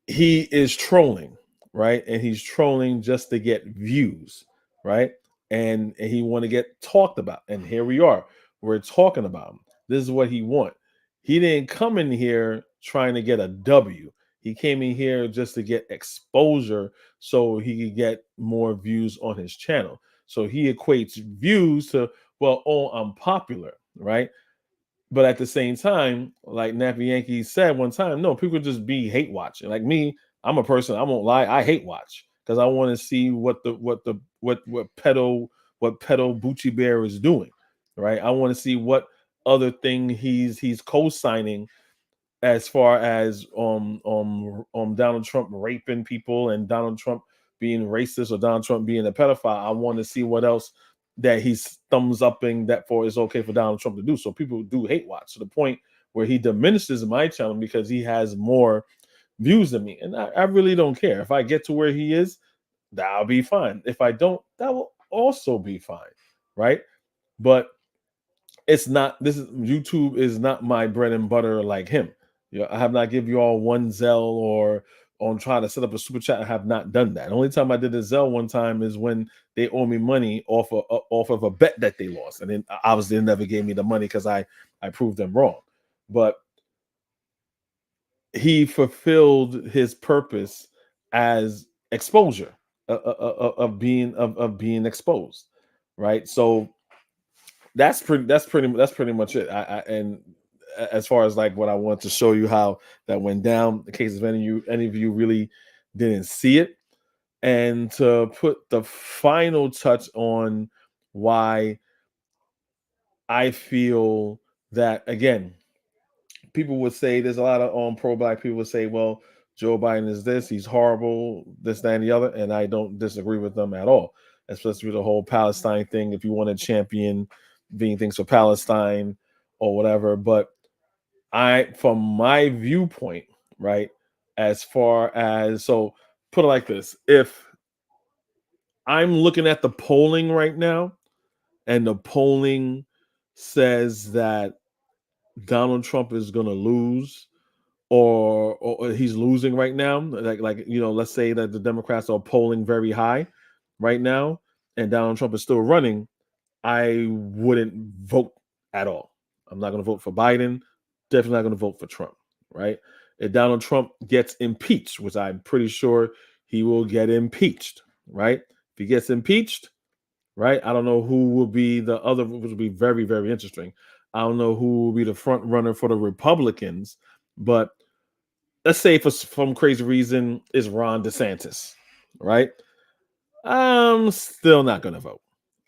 he is trolling, right? And he's trolling just to get views, right? And he want to get talked about. And here we are. We're talking about him. This is what he want. He didn't come in here trying to get a W. He came in here just to get exposure so he could get more views on his channel. So he equates views to, well, oh, I'm popular, right? But at the same time, like Nappy Yankee said one time, no, people just be hate watching. Like me, I'm a person, I won't lie, I hate watch because I want to see what Pedo Boochie Bear is doing, right? I want to see what other thing he's co-signing as far as Donald Trump raping people and Donald Trump being racist or Donald Trump being a pedophile. I want to see what else that he's thumbs upping that for is okay for Donald Trump to do. So people do hate watch to the point where he diminishes my channel because he has more views than me. And I really don't care. If I get to where he is, that'll be fine. If I don't, that will also be fine. Right. But it's not, YouTube is not my bread and butter like him. I have not give you all one Zelle or on trying to set up a super chat. I have not done that. The only time I did a Zelle one time is when they owe me money off of a bet that they lost, and then obviously they never gave me the money because I proved them wrong. But he fulfilled his purpose as exposure of being exposed, right? So that's pretty much it. And as far as like what I want to show you how that went down, in case of any of you really didn't see it, and to put the final touch on why I feel that, again, people would say there's a lot of pro-black people would say, well, Joe Biden is this, he's horrible, this, that, and the other, and I don't disagree with them at all, especially with the whole Palestine thing. If you want to champion being things for Palestine or whatever, but from my viewpoint, right, as far as, so put it like this, if I'm looking at the polling right now and the polling says that Donald Trump is going to lose, or he's losing right now, like let's say that the Democrats are polling very high right now and Donald Trump is still running, I wouldn't vote at all. I'm not going to vote for Biden. Definitely not going to vote for Trump, right? If Donald Trump gets impeached, which I'm pretty sure he will get impeached, right? If he gets impeached, right? I don't know who will be the other, which will be very, very interesting. I don't know who will be the front runner for the Republicans, but let's say for some crazy reason is Ron DeSantis, right? I'm still not going to vote.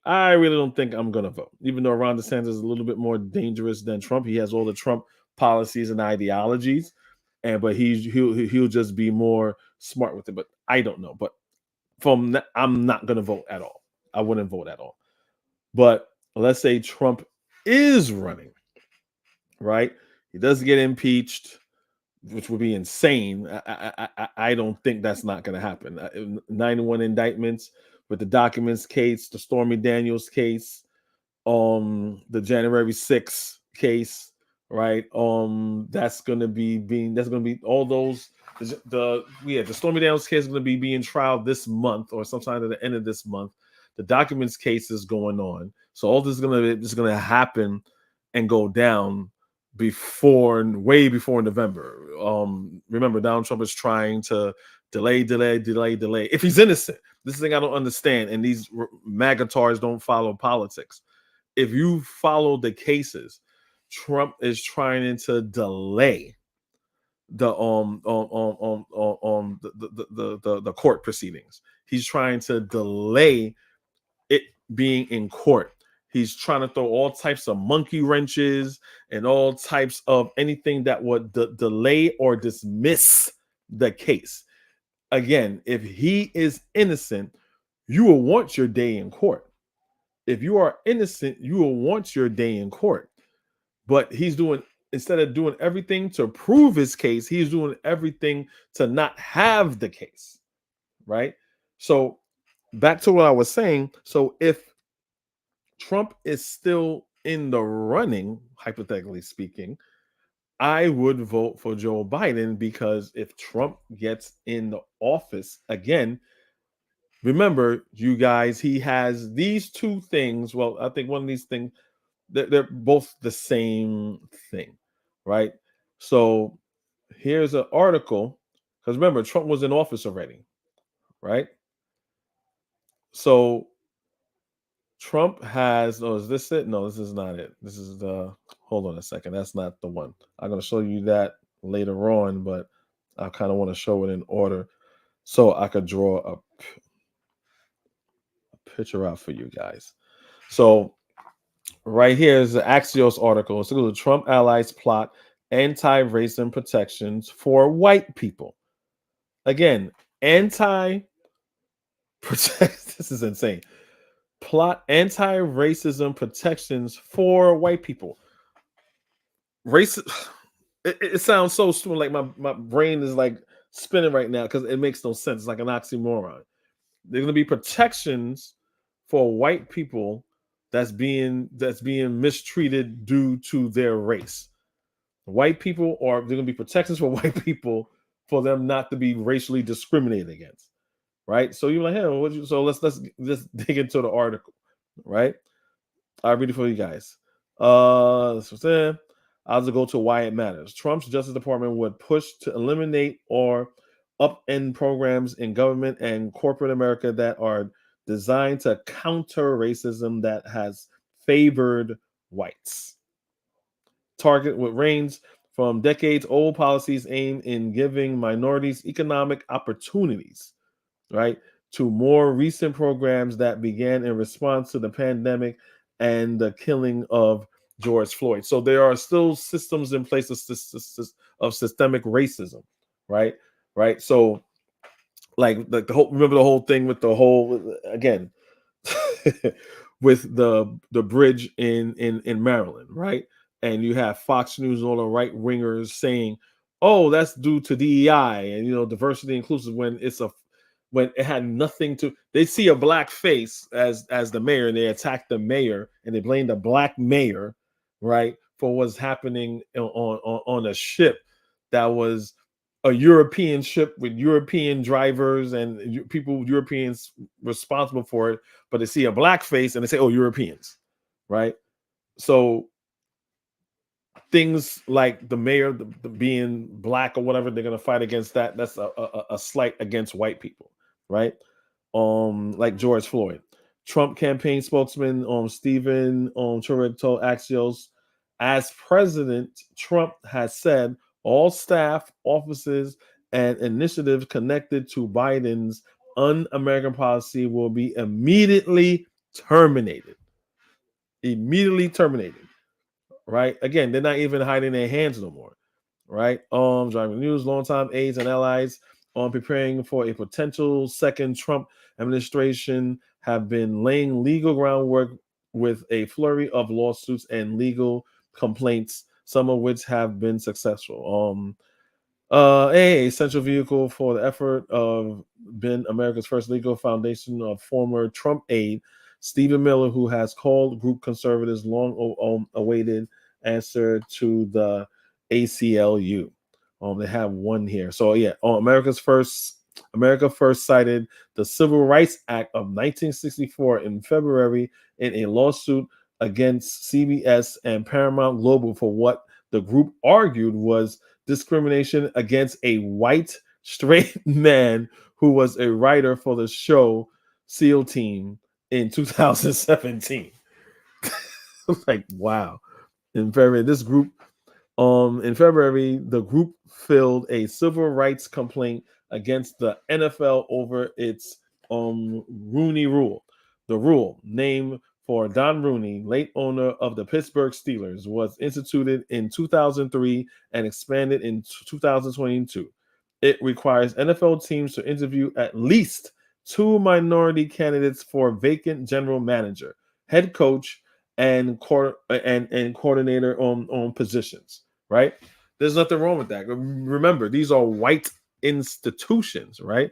I really don't think I'm going to vote, even though Ron DeSantis is a little bit more dangerous than Trump. He has all the Trump policies and ideologies, but he'll just be more smart with it. But I don't know. But I'm not going to vote at all. I wouldn't vote at all. But let's say Trump is running, right? He does get impeached, which would be insane. I don't think that's not going to happen. 91 indictments with the documents case, the Stormy Daniels case, the January 6th case, right? That's going to be all those. The Stormy Daniels case is going to be being trialed this month or sometime at the end of this month. The documents case is going on, so all this is going to happen and go down way before November. Remember, Donald Trump is trying to delay. If he's innocent, this is the thing I don't understand. And these magatars don't follow politics. If you follow the cases, Trump is trying to delay the the court proceedings. He's trying to delay it being in court. He's trying to throw all types of monkey wrenches and all types of anything that would delay or dismiss the case. Again, if he is innocent, you will want your day in court. If you are innocent, you will want your day in court. But instead of doing everything to prove his case, he's doing everything to not have the case, right? So back to what I was saying. So if Trump is still in the running, hypothetically speaking, I would vote for Joe Biden, because if Trump gets in the office again, remember, you guys, he has these two things. Well, I think one of these things, they're both the same thing, right? So here's an article, because remember, Trump was in office already, right? So Trump has, oh, is this it? No, this is not it. This is the, hold on a second. That's not the one. I'm going to show you that later on, but I kind of want to show it in order so I could draw a picture out for you guys. So right here is the Axios article. It's the Trump allies plot anti-racism protections for white people. Again, this is insane. Plot anti-racism protections for white people. It sounds so stupid. Like my brain is like spinning right now because it makes no sense. It's like an oxymoron. There's going to be protections for white people that's being mistreated due to their race. White people, or there's going to be protections for white people for them not to be racially discriminated against. Right? So you're like, hey, so let's dig into the article. Right? I'll read it for you guys. I'll just go to why it matters. Trump's Justice Department would push to eliminate or upend programs in government and corporate America that are designed to counter racism that has favored whites. Target what reigns from decades-old policies aimed in giving minorities economic opportunities, right, to more recent programs that began in response to the pandemic and the killing of George Floyd. So there are still systems in place of systemic racism, right? Right. So like the whole, remember the whole thing with the whole, again, with the bridge in Maryland, right? And you have Fox News, all the right wingers saying, "Oh, that's due to DEI and diversity inclusive," when it had nothing to. They see a black face as the mayor, and they attack the mayor, and they blame the black mayor, right, for what's happening on a ship that was a European ship with European drivers and Europeans responsible for it, but they see a black face and they say, "Oh, Europeans," right? So things like the mayor the being black or whatever, they're gonna fight against that. That's a slight against white people, right? Like George Floyd. Trump campaign spokesman Stephen Turek told Axios, as president, Trump has said all staff, offices, and initiatives connected to Biden's un-American policy will be immediately terminated. Immediately terminated. Right? Again, they're not even hiding their hands no more. Right? Driving news, longtime aides and allies preparing for a potential second Trump administration have been laying legal groundwork with a flurry of lawsuits and legal complaints, some of which have been successful. A central vehicle for the effort of been America's first legal foundation of former Trump aide Stephen Miller, who has called group conservatives long awaited answer to the ACLU. They have one here. So yeah, America first cited the Civil Rights Act of 1964 in February in a lawsuit against CBS and Paramount Global for what the group argued was discrimination against a white straight man who was a writer for the show SEAL Team in 2017. Like, wow. In February, the group filed a civil rights complaint against the NFL over its Rooney Rule. The rule, named for Don Rooney, late owner of the Pittsburgh Steelers, was instituted in 2003 and expanded in 2022. It requires NFL teams to interview at least 2 minority candidates for vacant general manager, head coach, and coordinator on positions, right? There's nothing wrong with that. Remember, these are white institutions, right?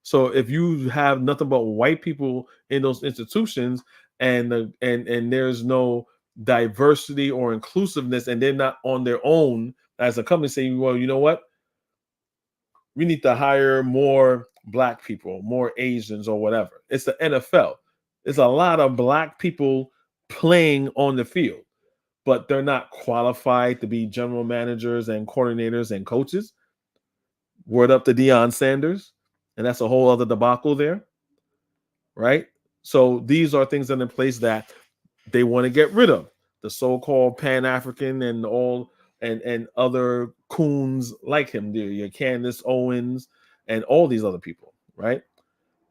So if you have nothing but white people in those institutions and there's no diversity or inclusiveness, and they're not on their own as a company saying, well, you know what? We need to hire more black people, more Asians or whatever. It's the NFL. It's a lot of black people playing on the field, but they're not qualified to be general managers and coordinators and coaches. Word up to Deion Sanders. And that's a whole other debacle there, right? So these are things that are in place that they want to get rid of. The so-called Pan-African and all and other coons like him, your Candace Owens and all these other people, right?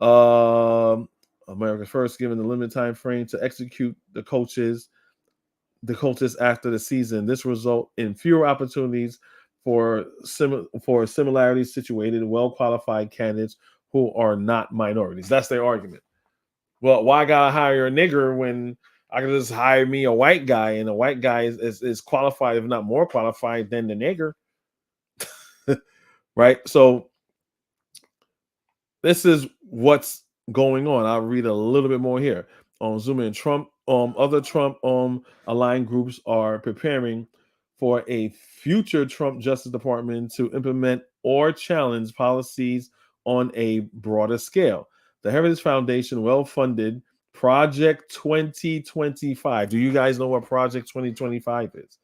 America First given the limited time frame to execute the coaches after the season. This result in fewer opportunities for similarities situated, well-qualified candidates who are not minorities. That's their argument. Well, why gotta hire a nigger when I can just hire me a white guy, and the white guy is qualified, if not more qualified than the nigger, right? So this is what's going on. I'll read a little bit more here. Zuma and Trump, other Trump aligned groups are preparing for a future Trump Justice Department to implement or challenge policies on a broader scale. The Heritage Foundation, well-funded Project 2025. Do you guys know what Project 2025 is?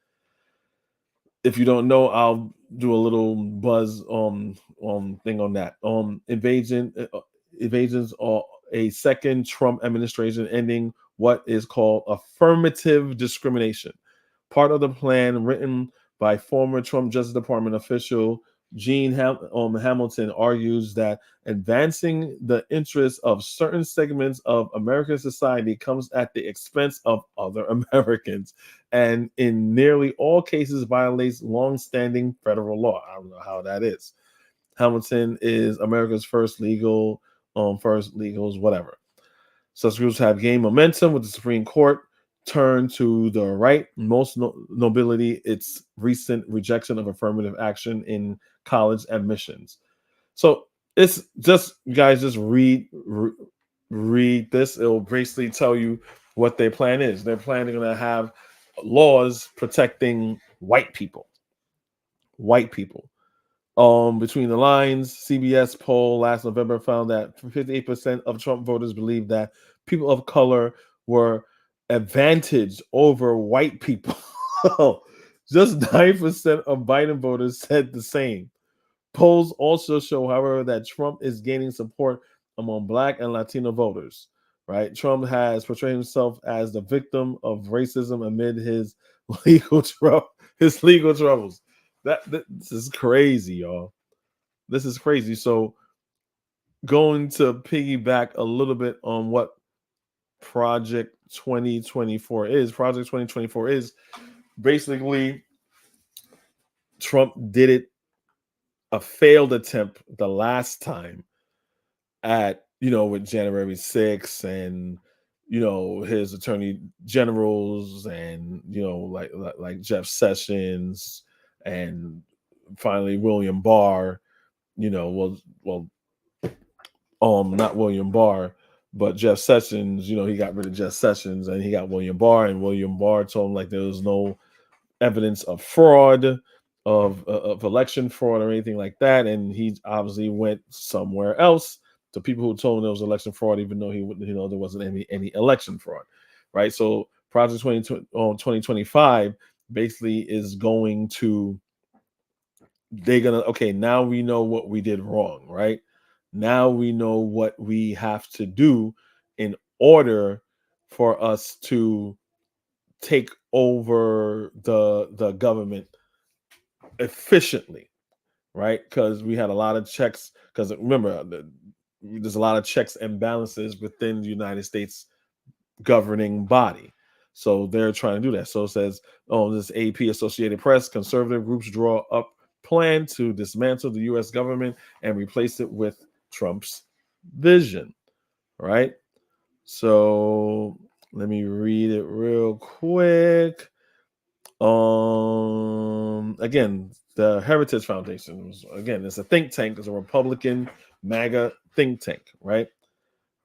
If you don't know, I'll do a little buzz thing on that. Evasions are a second Trump administration ending what is called affirmative discrimination. Part of the plan written by former Trump Justice Department official Gene Hamilton argues that advancing the interests of certain segments of American society comes at the expense of other Americans, and in nearly all cases violates long-standing federal law. I don't know how that is. Hamilton is America's first legals, whatever. Such groups have gained momentum with the Supreme Court turned to the right, most nobility its recent rejection of affirmative action in college admissions. So it's just, you guys just read this. It'll basically tell you what their plan is. Their plan is going to have laws protecting white people. Between the lines, CBS poll last November found that 58% of Trump voters believe that people of color were advantaged over white people. Just 9% of Biden voters said the same. Polls also show, however, that Trump is gaining support among Black and Latino voters. Right? Trump has portrayed himself as the victim of racism amid his legal troubles. This is crazy, y'all. This is crazy. So, going to piggyback a little bit on what Project 2024 is. Project 2024 is basically Trump did it, a failed attempt the last time at, with January 6th and, his attorney generals and, like Jeff Sessions and finally William Barr, not William Barr, but Jeff Sessions. He got rid of Jeff Sessions and he got William Barr, and William Barr told him like there was no evidence of fraud, of election fraud or anything like that, and he obviously went somewhere else to people who told him there was election fraud, even though there wasn't any election fraud, right? So Project 2025 basically is going to, now we know what we did wrong, right? Now we know what we have to do in order for us to take over the government efficiently, right? Because we had a lot of checks. Because remember, there's a lot of checks and balances within the United States governing body. So they're trying to do that. So it says, this AP Associated Press, conservative groups draw up plan to dismantle the U.S. government and replace it with Trump's vision, right? So let me read it real quick. Again, the Heritage Foundation it's a think tank. It's a Republican MAGA think tank, right?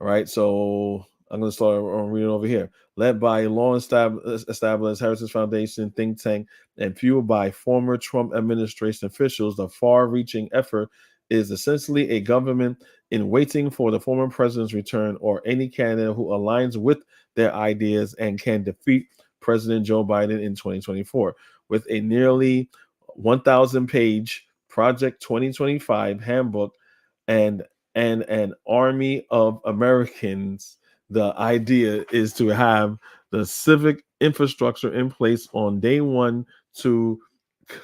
All right. So I'm going to start reading over here. Led by long-established Heritage Foundation think tank and fueled by former Trump administration officials, the far-reaching effort is essentially a government in waiting for the former president's return or any candidate who aligns with their ideas and can defeat President Joe Biden in 2024. With a nearly 1,000-page Project 2025 handbook and an army of Americans the idea is to have the civic infrastructure in place on day one to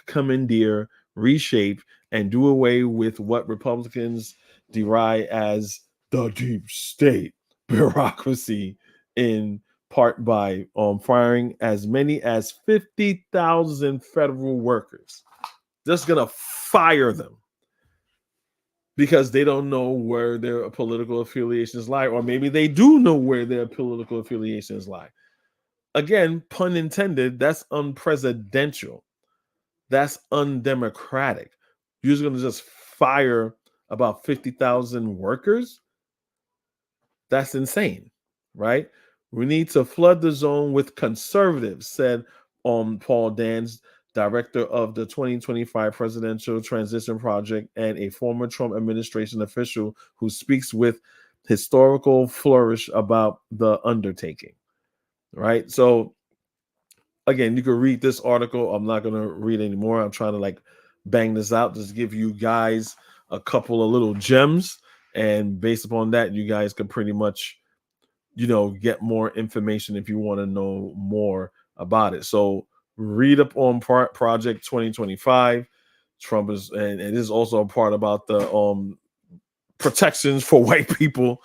commandeer, reshape, and do away with what Republicans deride as the deep state bureaucracy, in part by firing as many as 50,000 federal workers. Just gonna fire them because they don't know where their political affiliations lie, or maybe they do know where their political affiliations lie. Again, pun intended, that's unpresidential. That's undemocratic. You're just gonna just fire about 50,000 workers? That's insane, right? We need to flood the zone with conservatives, said Paul Dans, director of the 2025 Presidential Transition Project and a former Trump administration official who speaks with historical flourish about the undertaking, right? So again, you can read this article. I'm not going to read anymore. I'm trying to like bang this out, just give you guys a couple of little gems. And based upon that, you guys can pretty much, get more information if you want to know more about it. So read up on Project 2025. Trump is, and it is also a part about the protections for white people.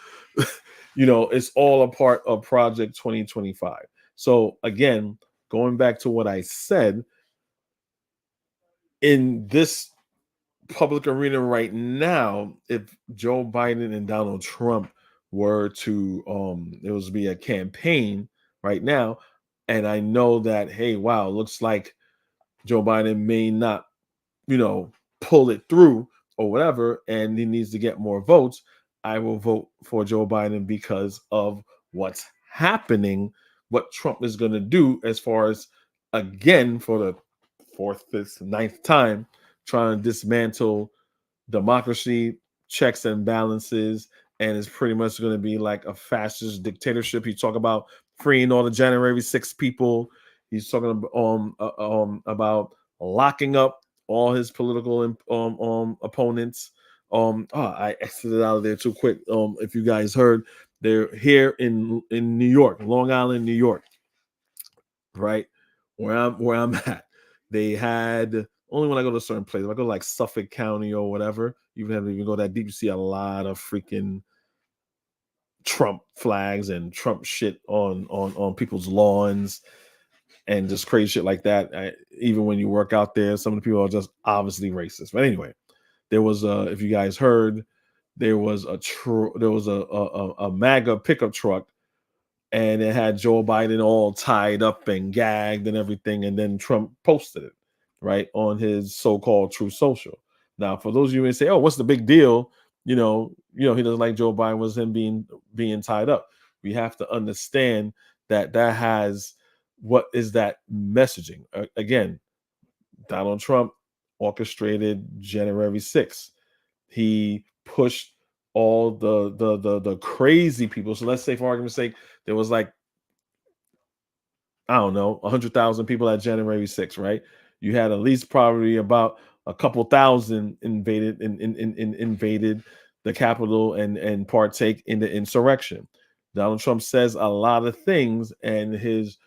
It's all a part of Project 2025. So again, going back to what I said, in this public arena right now, if Joe Biden and Donald Trump were to, it was be a campaign right now, and I know that, hey, wow, looks like Joe Biden may not, pull it through or whatever, and he needs to get more votes, I will vote for Joe Biden because of what's happening, what Trump is going to do as far as, again, for the fourth, fifth, ninth time, trying to dismantle democracy, checks and balances, and it's pretty much going to be like a fascist dictatorship. He talk about freeing all the January 6 people. He's talking about locking up all his political opponents. I exited out of there too quick. If you guys heard, they're here in New York, Long Island, New York, right? Where I'm at. They had, only when I go to a certain place, if I go to like Suffolk County or whatever, you haven't even go that deep, you see a lot of freaking Trump flags and Trump shit on people's lawns and just crazy shit like that. Even when you work out there, some of the people are just obviously racist. But anyway, there was if you guys heard, there was a MAGA pickup truck, and it had Joe Biden all tied up and gagged and everything, and then Trump posted it right on his so-called True Social. Now, for those of you who say, "Oh, what's the big deal?" He doesn't like Joe Biden was him being tied up. We have to understand that has, what is that messaging? Again, Donald Trump orchestrated January 6th. He pushed all the crazy people. So let's say, for argument's sake, there was like, I don't know, 100,000 people at January 6th, right? You had at least probably about a couple thousand invaded the Capitol and partake in the insurrection. Donald Trump says a lot of things, and his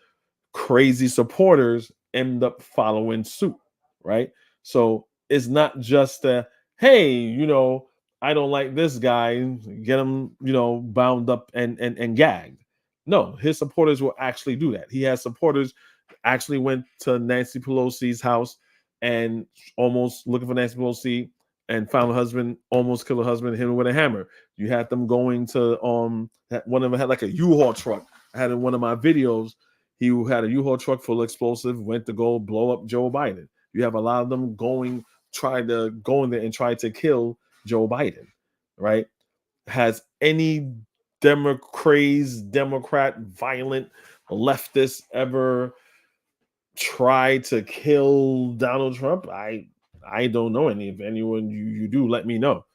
crazy supporters end up following suit, right? So it's not just hey, I don't like this guy, get him, bound up and gagged. No, his supporters will actually do that. He has supporters actually went to Nancy Pelosi's house and almost looking for Nancy Pelosi and found a husband, almost killed a husband, hit him with a hammer. You had them going to one of them had like a U-Haul truck. I had in one of my videos, he had a U-Haul truck full of explosive, went to go blow up Joe Biden. You have a lot of them trying to go in there and try to kill Joe Biden, right? Has any Democrat, violent leftist ever tried to kill Donald Trump? I don't know any. If anyone you do, let me know,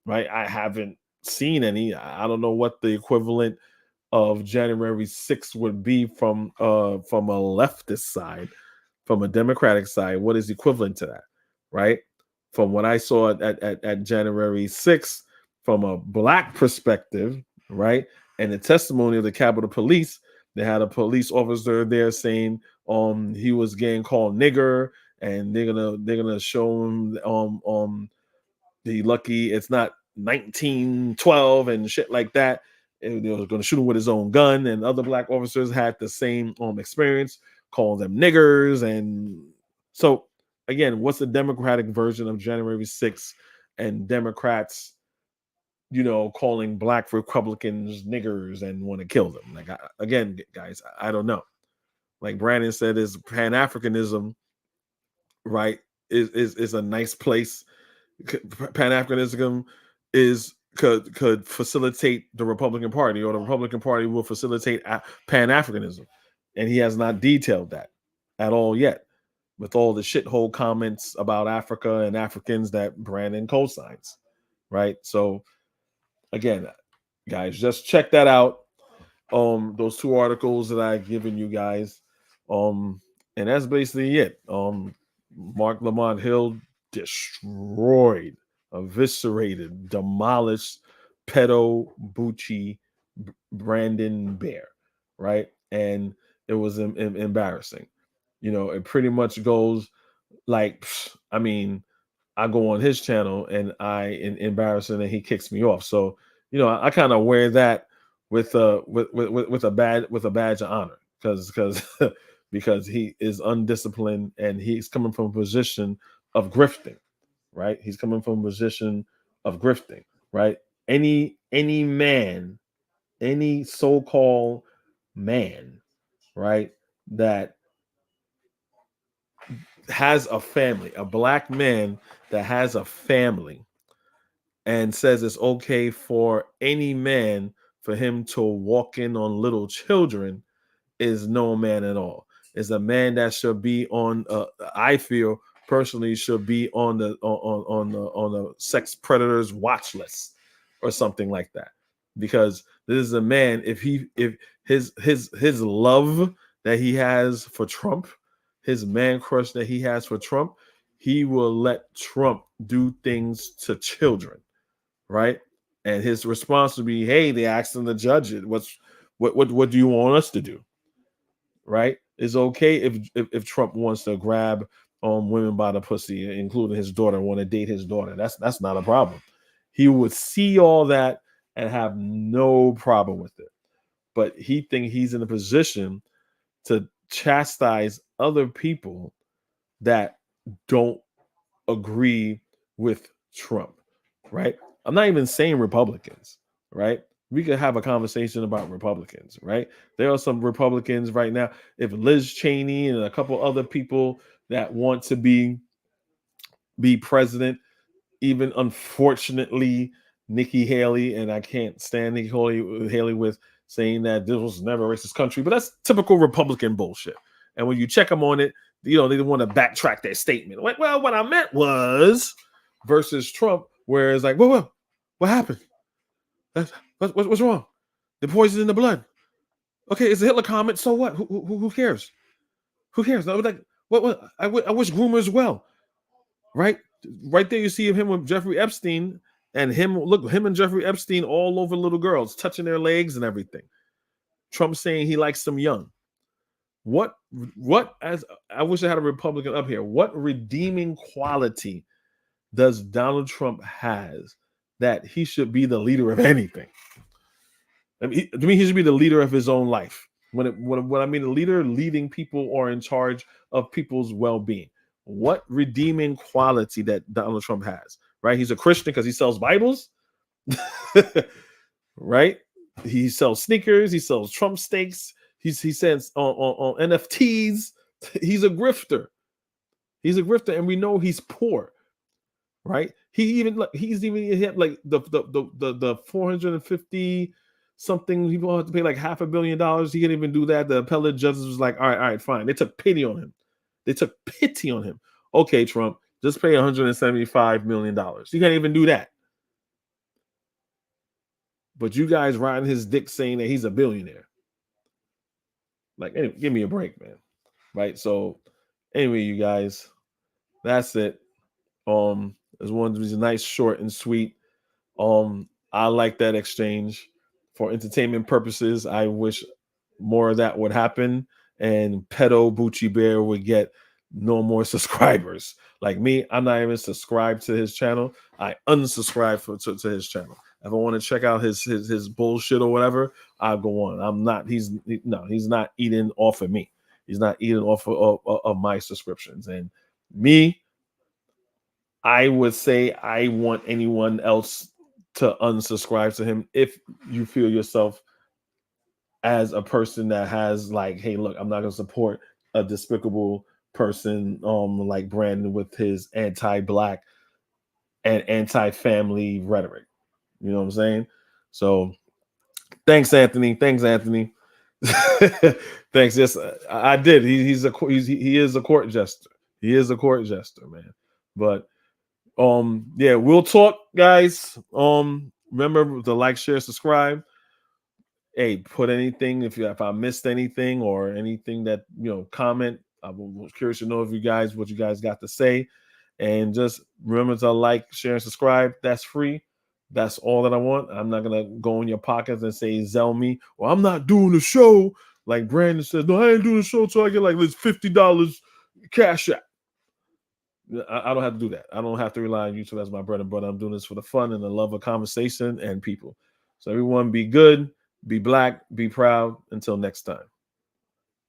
right? I haven't seen any. I don't know what the equivalent of January 6th would be from a leftist side, from a Democratic side. What is equivalent to that, right? From what I saw at January 6th, from a black perspective, right? And the testimony of the Capitol Police, they had a police officer there saying he was getting called nigger, and they're gonna show him the lucky it's not 1912 and shit like that. And they were gonna shoot him with his own gun, and other black officers had the same experience, calling them niggers. And so again, what's the Democratic version of January 6th and Democrats, calling black Republicans niggers and want to kill them? Like, again, guys, I don't know. Like Brandon said, is Pan-Africanism, right, is a nice place. Pan-Africanism could facilitate the Republican Party, or the Republican Party will facilitate Pan-Africanism. And he has not detailed that at all yet, with all the shithole comments about Africa and Africans that Brandon co-signs, right? So again, guys, just check that out. Those 2 articles that I've given you guys. And that's basically it. Marc Lamont Hill destroyed, eviscerated, demolished Pedo, Boochie, Brandon Bear, right? And it was embarrassing. It pretty much goes like, I mean, I go on his channel and I embarrass him and he kicks me off. So, I kind of wear that with a badge of honor, because he is undisciplined and he's coming from a position of grifting, right? He's coming from a position of grifting, right? Any man, any so-called man, right, that has a family, a black man that has a family, and says it's okay for any man for him to walk in on little children, is no man at all. Is a man that should be on. I feel personally should be on the sex predators watch list or something like that, because this is a man. If his love that he has for Trump, his man crush that he has for Trump, he will let Trump do things to children, right? And his response would be, "Hey, they asked him to judge it. What do you want us to do?" Right? It's okay if Trump wants to grab women by the pussy, including his daughter, want to date his daughter. That's not a problem. He would see all that and have no problem with it. But he think he's in a position to chastise other people that don't agree with Trump, right? I'm not even saying Republicans, right? We could have a conversation about Republicans, right? There are some Republicans right now. If Liz Cheney and a couple other people that want to be president, even unfortunately Nikki Haley, and I can't stand Nikki Haley with saying that this was never a racist country, but that's typical Republican bullshit. And when you check them on it, they want to backtrack their statement. Like, well, what I meant was versus Trump, where it's like, whoa, what happened? What's wrong? The poison in the blood. Okay, it's a Hitler comment. So what? Who cares? Who cares? No, like, what? I wish groomers well, right? Right there, you see him with Jeffrey Epstein, and him and Jeffrey Epstein all over little girls, touching their legs and everything. Trump saying he likes them young. What? As I wish I had a Republican up here. What redeeming quality does Donald Trump has that he should be the leader of anything? To me, he should be the leader of his own life. When I mean the leader, leading people or in charge of people's well-being. What redeeming quality that Donald Trump has, right? He's a Christian because he sells Bibles, right? He sells sneakers. He sells Trump steaks. He sends on NFTs. He's a grifter. He's a grifter, and we know he's poor, right? He's even had like the 450 something people have to pay like $500 million. He can't even do that. The appellate judges was like, all right, fine. They took pity on him. Okay, Trump, just pay $175 million. You can't even do that. But you guys riding his dick saying that he's a billionaire. Like, anyway, give me a break, man. Right? So, anyway, you guys, that's it. It's one of these nice, short and sweet. I like that exchange. for entertainment purposes. I wish more of that would happen, and Pedo Boochie Bear would get no more subscribers. Like me, I'm not even subscribed to his channel. I unsubscribe to his channel. If I want to check out his bullshit or whatever, I'll go on. I'm not. He's not eating off of me. He's not eating off of my subscriptions. And me, I would say I want anyone else to unsubscribe to him if you feel yourself as a person that has like, hey, look, I'm not going to support a despicable person like Brandon with his anti-black and anti-family rhetoric. You know what I'm saying? So thanks, Anthony. Thanks. Yes, I did. He is a court jester. He is a court jester, man. But yeah, we'll talk, guys. Remember to like, share, subscribe. Hey, put anything if I missed anything or anything that comment. I was curious to know what you guys got to say. And just remember to like, share, and subscribe. That's free. That's all that I want. I'm not gonna go in your pockets and say Zell me, or I'm not doing the show. Like Brandon says, no, I ain't doing the show until I get like this $50 cash out. I don't have to do that. I don't have to rely on YouTube as my bread and butter. I'm doing this for the fun and the love of conversation and people. So everyone be good, be black, be proud. Until next time.